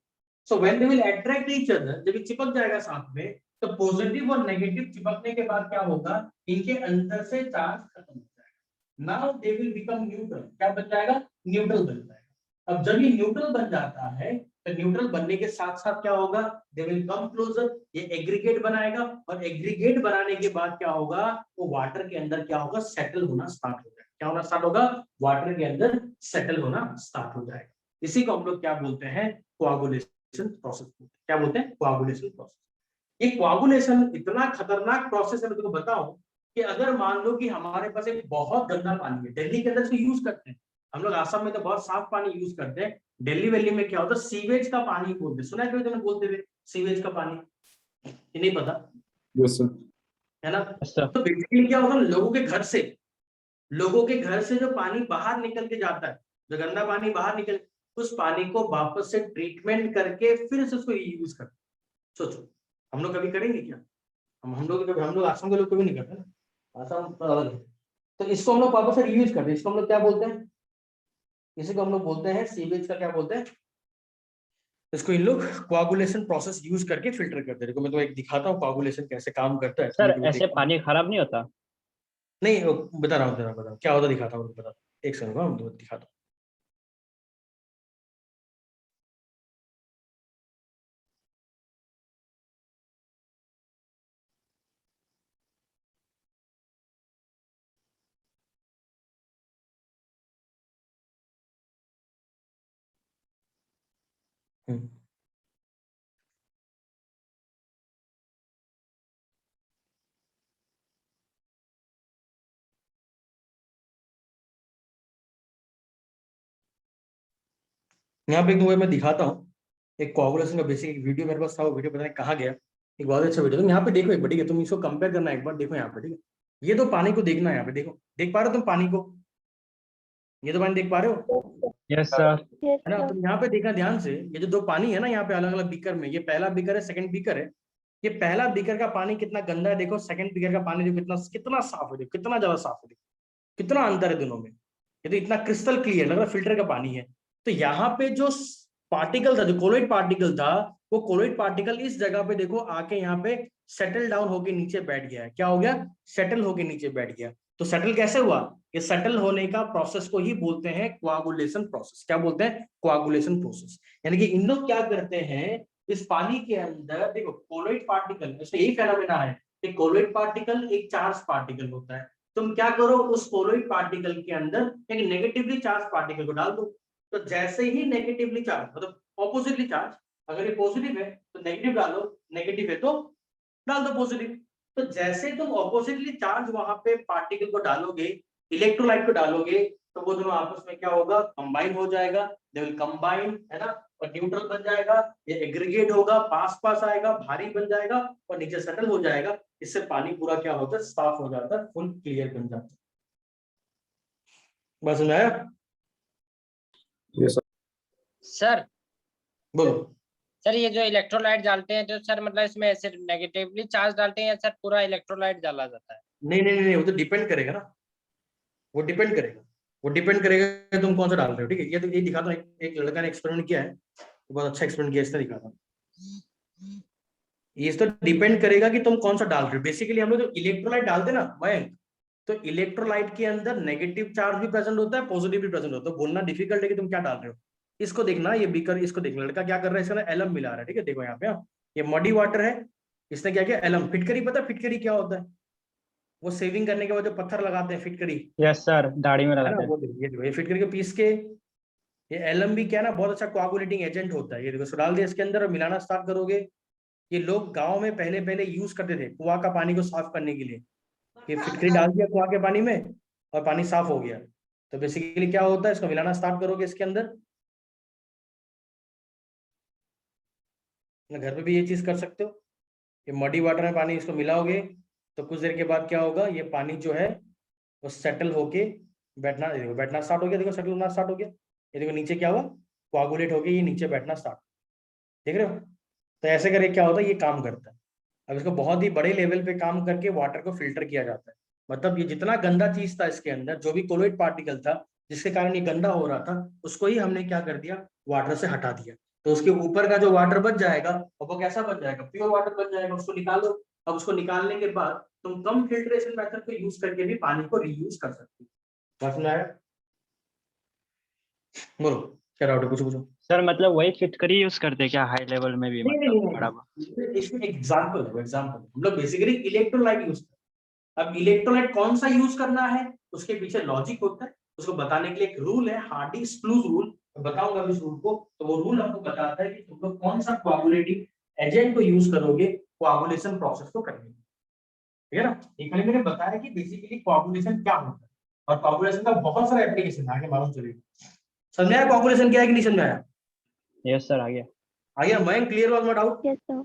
So when they will attract each other, जब ये चिपक जाएगा साथ में, तो पॉजिटिव और नेगेटिव चिपकने के बाद क्या होगा? इनके अंदर से चार्ज खत्म हो जाएगा। Now they will become neutral. क्या बन जाएगा? न्यूट्रल बन जाएगा। अब जब ये न्यूट्रल बन जाता है तो न्यूट्रल बनने के साथ साथ क्या होगा? दे विल कम क्लोजर, ये एग्रीगेट बनाएगा और एग्रीगेट बनाने के बाद क्या होगा? वो वाटर के अंदर क्या होगा? सेटल होना स्टार्ट हो जाएगा। क्या होना स्टार्ट होगा? वाटर के अंदर सेटल होना स्टार्ट हो जाएगा। इसी को हम लोग क्या बोलते हैं? Coagulation process. क्या बोलते हैं? Coagulation process. ये कोआगुलेशन इतना खतरनाक प्रोसेस है, मैं तुमको बताऊं कि अगर मान लो कि हमारे पास एक बहुत गंदा पानी है, दिल्ली के अंदर से यूज करते हैं हम लोग, आसाम में तो बहुत साफ पानी यूज करते हैं, दिल्ली वैली में क्या होता है? सीवेज का पानी बोलते हैं। सुना है कभी तुमने बोलते हुए सीवेज का पानी? ये नहीं पता? Yes sir. है ना। सर तो बेसिकली क्या होगा, लोगों के घर से जो पानी बाहर निकल के जाता है, जो गंदा पानी बाहर निकल, उस पानी को वापस से ट्रीटमेंट करके फिर से उसको यूज कर। सोचो हम लोग कभी करेंगे क्या? हम लोग आसाम के लोग कभी नहीं करते ना, आसाम तो अलग है। तो इसको हम लोग वापस से रीयूज करते हैं। इसको हम लोग क्या बोलते हैं? इसी को हम लोग बोलते हैं सीवेज का, क्या बोलते हैं इसको? इन लोग कोआगुलेशन प्रोसेस यूज करके फिल्टर करते हैं। देखो मैं तो एक दिखाता हूँ कोआगुलेशन कैसे काम करता है। सर तुम भी ऐसे देखो। पानी खराब नहीं होता? नहीं वो बता रहा हूँ क्या होता, दिखाता हूँ, बता एक सेकंड हम तो दिखाता हूँ। यहाँ पे एक मैं दिखाता हूँ एक कोआगुलेशन का बेसिक एक वीडियो मेरे पास था। वो वीडियो पता नहीं कहाँ गया, एक बहुत अच्छा वीडियो। तुम यहाँ पे देखो एक बार, ठीक है? तुम इसको कंपेयर करना एक बार, देखो यहाँ पे, ठीक है? ये तो पानी को देखना है, यहाँ पे देखो, देख पा रहे हो तुम पानी को? ये तो पानी देख पा रहे हो, यस सर। यस है ना? सर। तुम यहाँ पे देखना ध्यान से, ये जो दो पानी है ना यहाँ पे अलग अलग बीकर में, ये पहला बीकर है, सेकंड बीकर है। ये पहला बीकर का पानी कितना गंदा है देखो, सेकंड बीकर का पानी देखो कितना कितना साफ है, देखो कितना ज्यादा साफ है, देखो कितना अंतर है दोनों में। ये तो इतना क्रिस्टल क्लियर लग रहा है, फिल्टर का पानी है। तो यहाँ पे जो पार्टिकल था, जो कोलोइड पार्टिकल था, वो कोलोइड पार्टिकल इस जगह पे देखो आके यहाँ पे सेटल डाउन होके नीचे बैठ गया है। क्या हो गया? सेटल होके नीचे बैठ गया। तो सेटल कैसे हुआ? ये सेटल होने का प्रोसेस को ही बोलते हैं कोआगुलेशन प्रोसेस। क्या बोलते हैं? Coagulation process. यानी कि इन लोग क्या करते हैं, इस पानी के अंदर देखो कोलोइड पार्टिकल, इसमें यही फेनोमेना है कि कोलोइड पार्टिकल एक चार्ज पार्टिकल होता है। तुम क्या करो, उस कोलोइड पार्टिकल के अंदर एक नेगेटिवली चार्ज पार्टिकल को डाल दो। तो जैसे ही नेगेटिवली चार्ज, मतलब ऑपोजिटली चार्ज, अगर ये पॉजिटिव है तो नेगेटिव डालो, नेगेटिव है तो डाल दो पॉजिटिव। तो जैसे तुम ऑपोजिटली चार्ज वहां पे पार्टिकल को डालोगे, इलेक्ट्रोलाइट को डालोगे, तो वो दोनों आपस में क्या होगा? कंबाइन हो जाएगा, दे विल कंबाइन, है ना? और न्यूट्रल बन जाएगा, ये एग्रीगेट होगा, पास पास आएगा, भारी बन जाएगा और नीचे सेटल हो जाएगा। इससे पानी पूरा क्या होता है? साफ हो जाता है, फुल क्लियर बन जाता है। बस समझ आया? यस सर बोलो। सर ये जो इलेक्ट्रोलाइट डालते हैं तो सर मतलब इसमें सिर्फ नेगेटिवली चार्ज डालते हैं या सर पूरा इलेक्ट्रोलाइट डाला जाता है? नहीं, वो तो डिपेंड करेगा ना, वो डिपेंड करेगा तुम कौन सा डाल रहे हो, ठीक है? ये तो ये दिखाता हूँ, एक लड़का ने एक्सपेरिमेंट किया है, बहुत अच्छा एक्सपेरिमेंट किया, इसने दिखाता हूँ। ये तो डिपेंड करेगा कि तुम कौन सा डाल रहे हो। बेसिकली हम लोग जो इलेक्ट्रोलाइट डालते हैं ना मयंक, तो इलेक्ट्रोलाइट के अंदर नेगेटिव चार्ज भी प्रेजेंट होता है, पॉजिटिव भी प्रेजेंट होता है। बोलना डिफिकल्ट है कि तुम क्या डाल रहे हो। इसको देखना, ये बीकर, इसको देखना, लड़का क्या कर रहा है, इसका एलम मिला रहा है, ठीक है? देखो यहाँ पे, ये मडी वाटर है, इसने क्या किया? एलम, फिटकरी, पता है फिटकरी क्या होता है? वो सेविंग करने के बाद जो पत्थर लगाते हैं, फिटकरी, यस सर, दाढ़ी में है ना? लगाते हैं। वो देखो, ये देखो, ये फिटकरी को पीस के, ये एलम भी क्या है ना, बहुत अच्छा कोआगुलेटिंग एजेंट होता है। ये देखो, इसको डाल दिया इसके अंदर और मिलाना स्टार्ट करोगे। ये लोग गांव में पहले पहले यूज करते थे कुआं का पानी को साफ करने के लिए। ये फिटकरी डाल दिया कुआं के पानी में और पानी साफ हो गया। तो बेसिकली क्या होता है, इसको मिलाना स्टार्ट करोगे इसके अंदर, घर पे भी ये चीज कर सकते हो। ये मडी वाटर में पानी इसको मिलाओगे तो कुछ देर के बाद क्या होगा, ये पानी जो है वो सेटल होके बैठना, देखो बैठना स्टार्ट हो गया, देखो सेटल होना स्टार्ट हो गया। ये देखो नीचे क्या हुआ, कोआगुलेट हो गया, ये नीचे बैठना स्टार्ट, देख रहे हो? तो ऐसे करके क्या होता है, ये काम करता है। अब इसको बहुत ही बड़े लेवल पे काम करके वाटर को फिल्टर किया जाता है। मतलब ये जितना गंदा चीज था इसके अंदर, जो भी कोलोइड पार्टिकल था जिसके कारण ये गंदा हो रहा था, उसको ही हमने क्या कर दिया, वाटर से हटा दिया। तो उसके ऊपर का जो वाटर बच जाएगा, और वो कैसा बन जाएगा, प्योर वाटर बन जाएगा। उसको निकालो। अब उसको निकालने के बाद तुम कम फिल्ट्रेशन मेथड को यूज करके भी पानी को रीयूज कर सकते हो। समझ में आया? बोलो क्या डाउट है, पूछो। सर मतलब वही फिटकरी यूज करते हैं क्या हाई लेवल में भी, मतलब बड़ा? इसमें एग्जांपल हम लोग बेसिकली इलेक्ट्रोलाइट यूज करते हैं। अब इलेक्ट्रोलाइट कौन सा यूज करना है, उसके पीछे लॉजिक होता है। उसको बताने के लिए एक रूल है, हार्डी स्प्लूज रूल, बताऊंगा इस रूल को। तो वो रूल आपको बताता है कि तुम लोग कौन सा कोआगुलेटिंग एजेंट को यूज करोगे कोआगुलेशन प्रोसेस को करने में, ठीक है ना? एक मैंने बताया कि बेसिकली कोआगुलेशन क्या होता है, और कोआगुलेशन का बहुत सारा एप्लीकेशन है, आगे मालूम चलेगा। समझ में आया कोआगुलेशन क्या है कि नहीं समझ में आया? यस सर, आ गया। मैं clear was no doubt. Yes sir.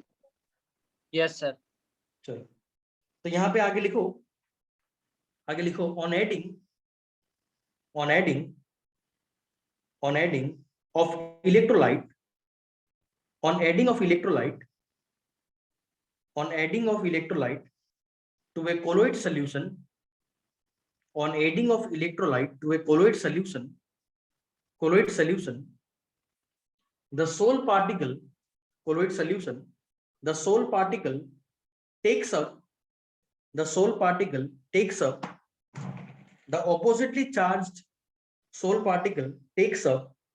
Yes sir. चलो तो यहाँ पे आगे लिखो on adding of electrolyte to a colloid solution, the sole particle takes up the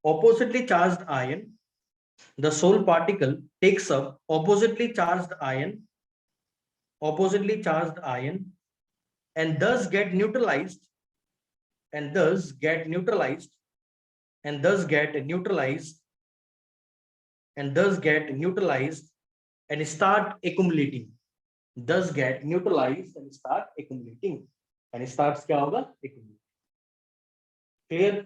oppositely charged ion. The sole particle takes up oppositely charged ion and thus get neutralized and start accumulating. And starts क्या होगा? accumulating. Clear?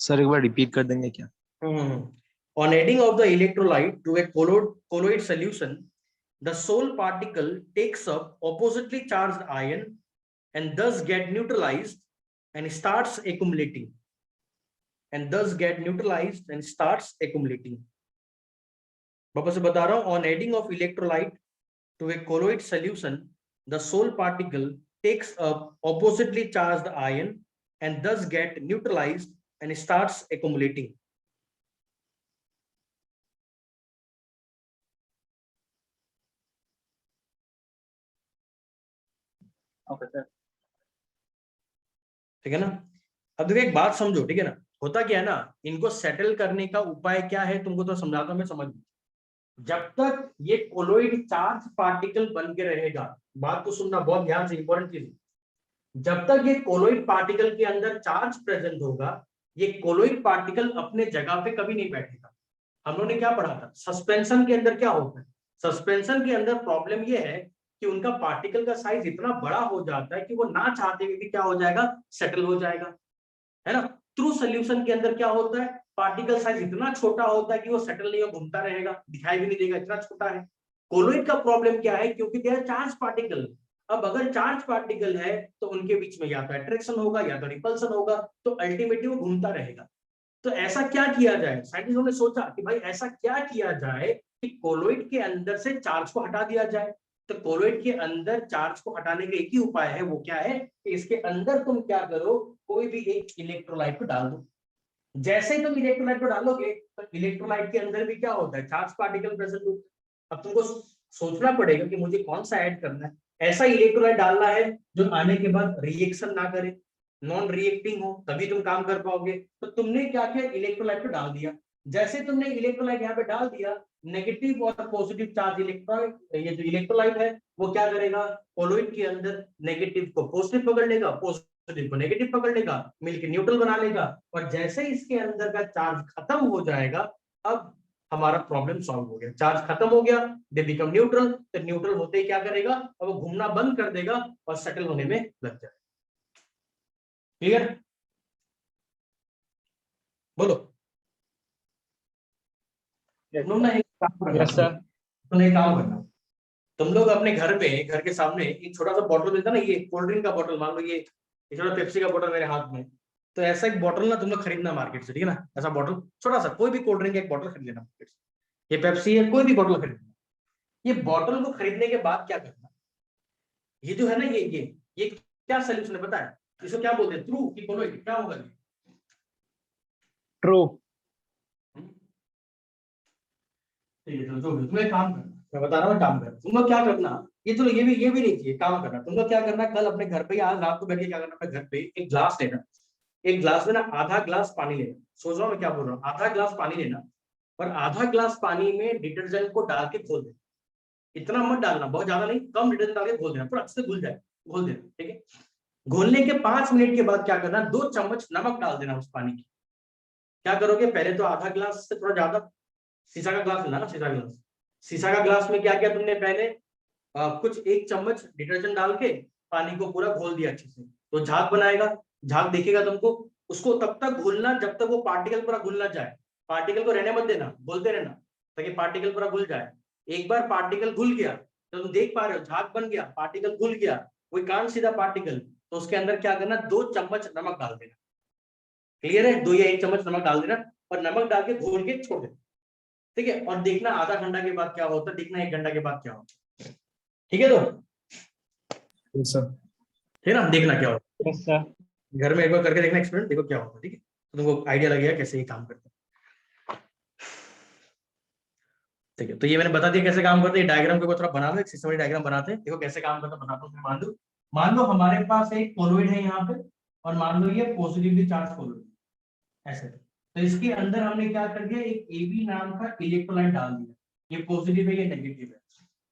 Sir एक बार repeat कर देंगे क्या? On adding of the electrolyte to a colloid solution, the sole particle takes up oppositely charged ion and thus get neutralized and starts accumulating. वापस से बता रहा हूं, on adding of electrolyte to a colloid solution, the sole particle takes up oppositely charged ion and thus get neutralized and starts accumulating. Okay sir. ठीक है ना? अब देखो एक बात समझो, ठीक है ना? होता क्या है ना, इनको सेटल करने का उपाय क्या है तुमको तो समझाता हूं मैं, समझ। जब तक ये कोलोइड चार्ज पार्टिकल बन के रहेगा, बात को सुनना बहुत ध्यान से, इंपॉर्टेंट चीज, जब तक ये कोलोइड पार्टिकल के अंदर चार्ज प्रेजेंट होगा, ये कोलोइड पार्टिकल अपने जगह पे कभी नहीं बैठेगा। हम लोगों ने क्या पढ़ा था? सस्पेंशन के अंदर क्या होता है? सस्पेंशन के अंदर प्रॉब्लम ये है कि उनका पार्टिकल का साइज इतना बड़ा हो जाता है कि वो ना चाहते हुए भी क्या हो जाएगा? सेटल हो जाएगा, है ना? थ्रू सोल्यूशन के अंदर क्या होता है? पार्टिकल साइज इतना छोटा होता है कि वो सेटल नहीं हो, घूमता रहेगा, दिखाई भी नहीं देगा, इतना छोटा है। कोलोइड का प्रॉब्लम क्या है? क्योंकि दे आर चार्ज पार्टिकल। अब अगर चार्ज पार्टिकल है तो उनके बीच में या तो अट्रैक्शन होगा या तो रिपल्सन होगा, तो अल्टीमेटली वो घूमता रहेगा। तो ऐसा क्या किया जाए? साइंटिस्टों ने सोचा कि भाई ऐसा क्या किया जाए कि कोलोइड के अंदर से चार्ज को हटा दिया जाए। तो कोलोइड के अंदर चार्ज को हटाने का एक ही उपाय है, वो क्या है कि इसके अंदर तुम क्या करो, कोई भी एक इलेक्ट्रोलाइट को डाल दो। जैसे ही तुम इलेक्ट्रोलाइट को डालोगे तो इलेक्ट्रोलाइट के अंदर भी क्या होता है? चार्ज पार्टिकल प्रेजेंट होता है। अब तुमको सोचना पड़ेगा कि मुझे कौन सा ऐड करना है। ऐसा इलेक्ट्रोलाइट डालना है जो आने के बाद रिएक्शन ना करे, नॉन रिएक्टिंग हो, तभी तुम काम कर पाओगे। तो तुमने क्या किया? इलेक्ट्रोलाइट को डाल दिया। जैसे तुमने इलेक्ट्रोलाइट यहाँ पे डाल दिया, नेगेटिव और पॉजिटिव चार्ज इलेक्ट्रॉन, ये जो इलेक्ट्रोलाइट है वो क्या करेगा? कोलोइड के अंदर नेगेटिव को पॉजिटिव पकड़ लेगा, पॉजिटिव को नेगेटिव पकड़ लेगा, मिलकर न्यूट्रल बना लेगा। और जैसे इसके अंदर का चार्ज खत्म हो जाएगा, अब हमारा प्रॉब्लम सॉल्व हो गया। चार्ज खत्म हो गया, दे बिकम न्यूट्रल। तो न्यूट्रल होते ही क्या करेगा? अब वो घूमना बंद कर देगा और सेटल होने में लग जाएगा। क्लियर? बोलो। एक काम करना, तुम लोग अपने घर के सामने एक छोटा सा बॉटल मिलता है ना, ये कोल्ड ड्रिंक का बॉटल, मान लो ये छोटा पेप्सी का बॉटल मेरे हाथ में, तो ऐसा एक बॉटल ना तुम लोग खरीदना मार्केट से, ठीक है ना? ऐसा बॉटल छोटा सा, कोई भी कोल्ड ड्रिंक का एक बॉटल खरीद लेना मार्केट से। ये पेप्सी है, कोई भी बॉटल खरीदना। ये बॉटल को खरीदने के बाद क्या करना, ये जो है ना, ये क्या सोल्यूशन है पता है? इसको क्या बोलते हैं? ट्रू की कोलोइड, क्या होगा? ट्रू। ठीक है, चलो जो तुम्हें काम करना, मैं बता रहा हूँ काम करना। तुम लोग क्या करना, ये चलो ये भी नहीं चाहिए, काम करना। तुम लोग क्या करना, कल अपने घर पे, आज रात को बैठ के क्या करना, अपने घर पे एक ग्लास लेना, एक ग्लास में ना आधा ग्लास पानी लेना। सोच रहा हूँ मैं क्या बोल रहा हूँ, आधा ग्लास पानी लेना और आधा ग्लास पानी में डिटर्जेंट को डाल के घोल देना। इतना मत डालना, बहुत ज्यादा नहीं, कम डिटर्जेंट डाल के घोल देना, पूरा अच्छे से घुल जाए, घोल देना। ठीक है, घोलने के 5 मिनट के बाद क्या करना, 2 चम्मच नमक डाल देना उस पानी की। क्या करोगे, पहले तो आधा ग्लास से थोड़ा ज्यादा, शीशा का ग्लास लेना ना, शीशा का ग्लास में क्या किया तुमने, पहले कुछ 1 चम्मच डिटर्जेंट डाल के पानी को पूरा घोल दिया अच्छे से, तो झाग बनाएगा, झाग दिखेगा तुमको। उसको तब तक घुलना जब तक वो पार्टिकल पूरा घुल ना जाए, पार्टिकल को रहने मत देना, घोलते रहना ताकि पार्टिकल पूरा घुल जाए। एक बार पार्टिकल घुल गया तो तुम देख पा रहे हो झाग बन गया, पार्टिकल घुल गया, we can't see the particle, तो उसके अंदर क्या करना, 2 चम्मच नमक डाल देना। क्लियर है? 2 या 1 चम्मच नमक डाल देना और नमक डाल के घोल के छोड़ देना। ठीक है, और देखना आधा घंटा के बाद क्या होता है, देखना 1 घंटा के बाद क्या होता है। ठीक है, तो सर ठीक है ना, देखना क्या होता यस सर। है, घर में एक बार करके देखना एक्सपेरिमेंट, देखो क्या होता है। ठीक है, तो तुमको आइडिया लगेगा कैसे ये काम करता है। ठीक है, तो ये मैंने बता दिया कैसे काम करते हैं। डायग्राम के ऊपर थोड़ा बना लो, एक सिस्टमेटिक डायग्राम बनाते हैं, देखो कैसे काम करता है, बताता हूँ। मान लो हमारे पास एक कोलॉइड है यहाँ पे, और मान लो ये पॉजिटिवली चार्ज कोलॉइड ऐसे, तो इसके अंदर हमने क्या कर दिया, एक AB नाम का इलेक्ट्रोलाइट डाल दिया। ये पॉजिटिव है, ये नेगेटिव है,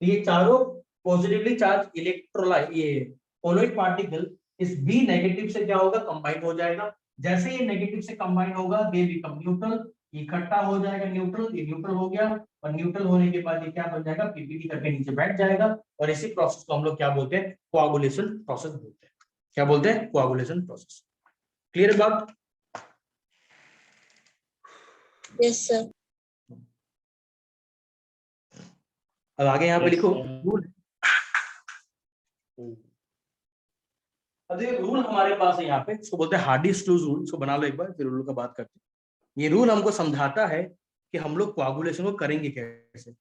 तो ये चारों पॉजिटिवली चार्ज इलेक्ट्रोलाइट, ये कोलॉइड पार्टिकल इस B नेगेटिव से क्या होगा, कंबाइन हो जाएगा। जैसे ये नेगेटिव से कंबाइन होगा, दे बिकम न्यूट्रल, इकट्ठा हो जाएगा न्यूट्रल, ये न्यूट्रल हो गया, और न्यूट्रल होने के बाद ये क्या बन जाएगा, पीपीटी करके नीचे बैठ जाएगा, और इसी प्रोसेस को हम लोग क्या बोलते हैं, कोआगुलेशन प्रोसेस बोलते हैं। क्या बोलते हैं? Coagulation process. क्लियर है बात? Yes, sir. अब आगे यहाँ पे Yes, लिखो sir. रूल। अब ये रूल हमारे पास है यहाँ पे, इसको बोलते हैं हार्डी-स्लूज रूल। इसको बना लो एक बार, फिर रूल का बात करते हैं। ये रूल हमको समझाता है कि हम लोग कोआगुलेशन को करेंगे कैसे।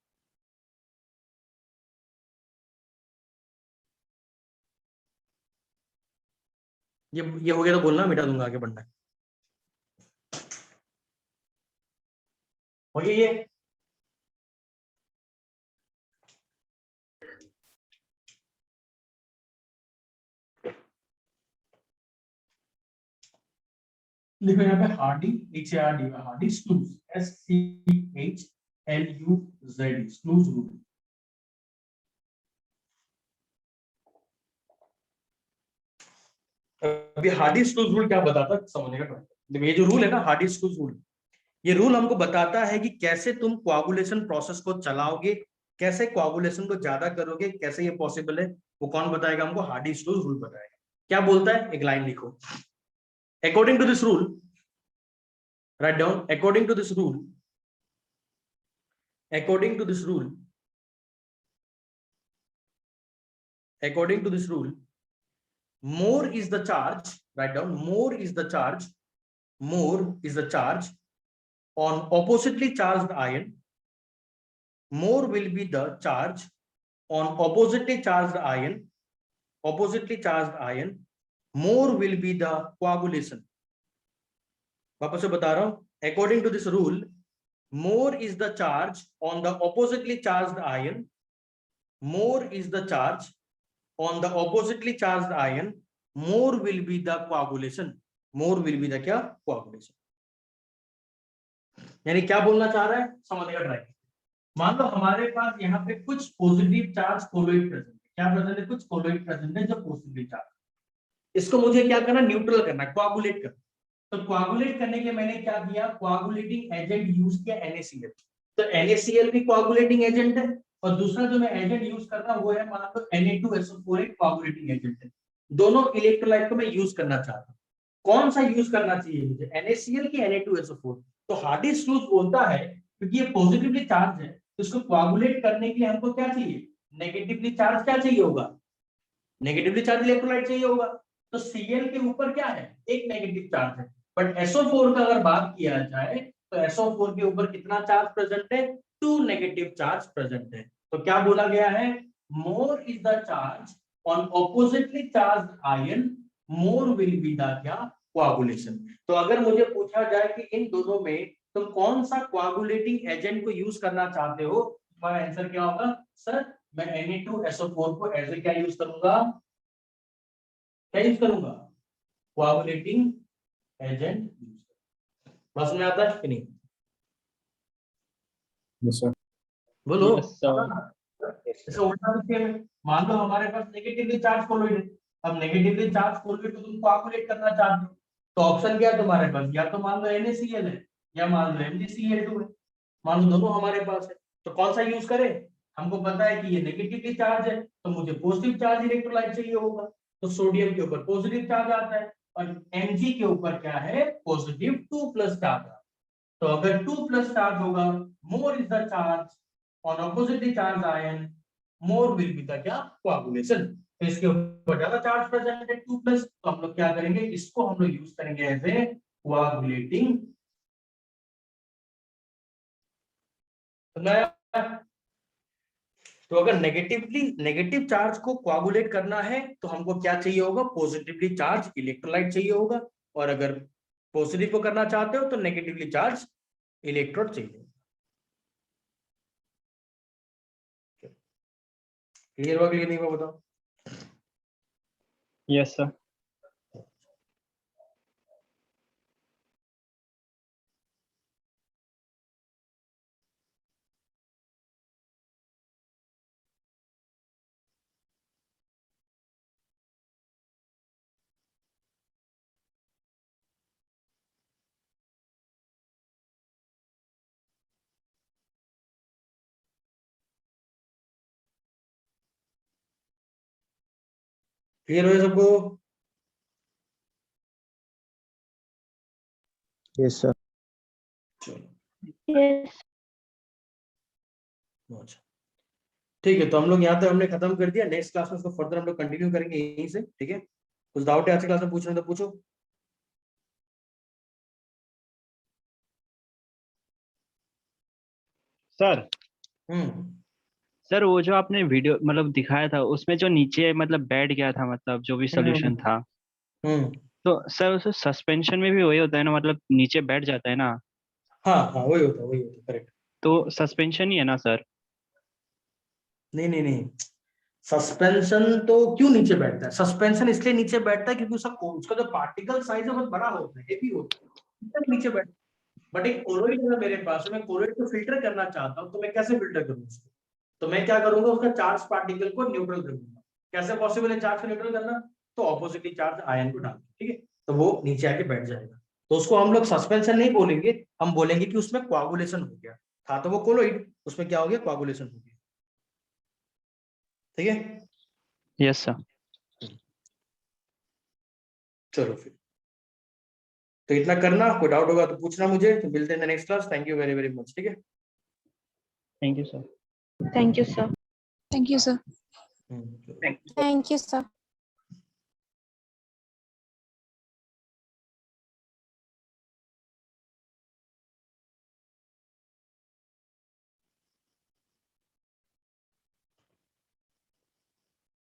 ये हो गया तो बोलना, मिटा दूंगा, आगे बढ़ना है। हो गया ये? लिखो यहाँ पे Hardy, HARD, Hardy स्लूज, SCHLUZ, स्लूज rule. अभी हार्डी स्लूज रूल क्या बताता है, समझने का ट्राई करो। ये जो रूल है ना, हार्डी स्लूज रूल, ये रूल हमको बताता है कि कैसे तुम कोआगुलेशन प्रोसेस को चलाओगे, कैसे कोआगुलेशन को ज्यादा करोगे, कैसे ये पॉसिबल है, वो कौन बताएगा हमको? हार्डी स्लूज रूल बताएगा। क्या बोलता है? एक लाइन लिखो, according to this rule, write down, according to this rule, according to this rule, according to this rule, more is the charge, write down, more is the charge, more is the charge on oppositely charged ion, more will be the charge on oppositely charged ion, oppositely charged ion, more will be the coagulation. वापस से बता रहा हूं, according to this rule, more is the charge on the oppositely charged ion, more is the charge on the oppositely charged ion, more will be the coagulation, more will be the क्या? coagulation. यानी क्या बोलना चाह रहा है, समझने का try. मान लो हमारे पास यहाँ पे कुछ पॉजिटिव चार्ज कोलॉइड प्रेजेंट है, क्या प्रेजेंट है? कुछ कोलॉइड प्रेजेंट है जो पॉजिटिव चार्ज, इसको मुझे क्या करना, न्यूट्रल करना, कोआगुलेट करना। तो कोआगुलेट करने के लिए मैंने क्या किया, कोआगुलेटिंग एजेंट यूज किया, NaCl। तो NaCl भी कोआगुलेटिंग एजेंट है, और दूसरा जो मैं एजेंट यूज कर रहा हूं वो है मान लो Na2SO4, एक कोआगुलेटिंग एजेंट है। दोनों इलेक्ट्रोलाइट को मैं यूज करना चाहता हूं, कौन सा यूज करना चाहिए मुझे, NaCl की Na2SO4? तो हार्डी स्लूज बोलता है क्योंकि ये पॉजिटिवली चार्ज है, तो इसको कोआगुलेट करने के लिए हमको क्या चाहिए, नेगेटिवली चार्ज क्या चाहिए होगा, नेगेटिवली चार्ज इलेक्ट्रोलाइट चाहिए होगा। तो Cl के ऊपर क्या है, एक नेगेटिव चार्ज है, बट SO4 का अगर बात किया जाए तो SO4 के ऊपर कितना चार्ज प्रेजेंट है, 2 नेगेटिव चार्ज प्रेजेंट है। तो क्या बोला गया है, more is the charge on oppositely charged ion, more will be the क्या, कोआगुलेशन। तो अगर मुझे पूछा जाए कि इन दोनों में तुम कौन सा कोआगुलेटिंग एजेंट को यूज करना चाहते हो, तुम्हारा आंसर क्या होगा, सर मैं Na2SO4 को एज ए क्या यूज करूंगा, क्या यूज करूंगा, कोआगुलेटिंग एजेंट। बस में आता है कि नहीं? Yes sir. बोलो। Yes, sir. इसका उल्टा भी सेम है। मान लो हमारे पास नेगेटिवली चार्ज कोलॉइड है, अब नेगेटिवली चार्ज कोलॉइड को तुम कोआगुलेट करना चाहते हो, तो ऑप्शन क्या है तुम्हारे पास, या तो मान लो NaCl है, या मान लो MgCl2 है। मान लो दोनों हमारे पास है, तो कौन सा यूज करें? हमको पता है कि ये नेगेटिवली चार्ज है, तो मुझे पॉजिटिव चार्ज इलेक्ट्रोलाइट चाहिए होगा, तो सोडियम के ऊपर पॉजिटिव चार्ज आता है, और Mg के ऊपर क्या है, पॉजिटिव 2+ चार्ज। तो अगर 2+ चार्ज होगा, more is the charge on oppositely charged ion, more will be the क्या कोआगुलेशन। तो इसके ऊपर ज्यादा चार्ज प्रेजेंट है 2+, तो हम लोग क्या करेंगे, इसको हम लोग यूज करेंगे एज ए कोआगुलेटिंग। तो अगर नेगेटिव चार्ज को कोआगुलेट करना है तो हमको क्या चाहिए होगा, पॉजिटिवली चार्ज इलेक्ट्रोलाइट चाहिए होगा, और अगर पॉजिटिव को करना चाहते हो तो नेगेटिवली चार्ज इलेक्ट्रोड चाहिए। क्लियर हुआ, क्लियर नहीं हुआ बताओ? Yes sir. क्लियर हुआ सबको? Yes sir. चलो यस अच्छा, ठीक है, तो हम लोग यहाँ तक हमने खत्म कर दिया। नेक्स्ट क्लास में इसको फर्दर हम लोग कंटिन्यू करेंगे यहीं से, ठीक है? कुछ डाउट है आज की क्लास में पूछना तो पूछो। सर सर वो जो आपने वीडियो मतलब दिखाया था उसमें जो नीचे मतलब बैठ गया था, मतलब जो भी सोल्यूशन था, हम्म तो सर उसे सस्पेंशन में भी वही होता है ना, मतलब नीचे बैठ जाता है ना? हाँ हाँ, वही होता है करेक्ट। तो सस्पेंशन ही है ना सर? नहीं नहीं नहीं, सस्पेंशन तो क्यों नीचे बैठता है? सस्पेंशन इसलिए नीचे बैठता है क्योंकि उसका जो पार्टिकल साइज है बहुत बड़ा होता है, हेवी होता है, नीचे बैठता है। बट एक कोलोइड है मेरे पास, मैं कोलोइड को फिल्टर करना चाहता हूँ, तो मैं कैसे फिल्टर करूँ उसको? तो मैं क्या करूंगा, उसका चार्ज पार्टिकल को न्यूट्रल कर दूंगा। कैसे पॉसिबल है चार्ज को न्यूट्रल करना? तो ऑपोजिटली चार्ज आयन को डाल, ठीक है, तो वो नीचे आके बैठ जाएगा। तो उसको हम लोग सस्पेंशन नहीं बोलेंगे, हम बोलेंगे कि उसमें कोआगुलेशन हो गया था। तो वो कोलोइड, उसमें क्या हो गया, कोआगुलेशन हो गया, ठीक है? Yes sir. चलो फिर तो इतना करना, कोई डाउट होगा तो पूछना मुझे। तो मिलते हैं next class. Thank you very very much, ठीक है? Thank you sir. Thank you sir. Thank you, sir. चलो। Thank you, sir.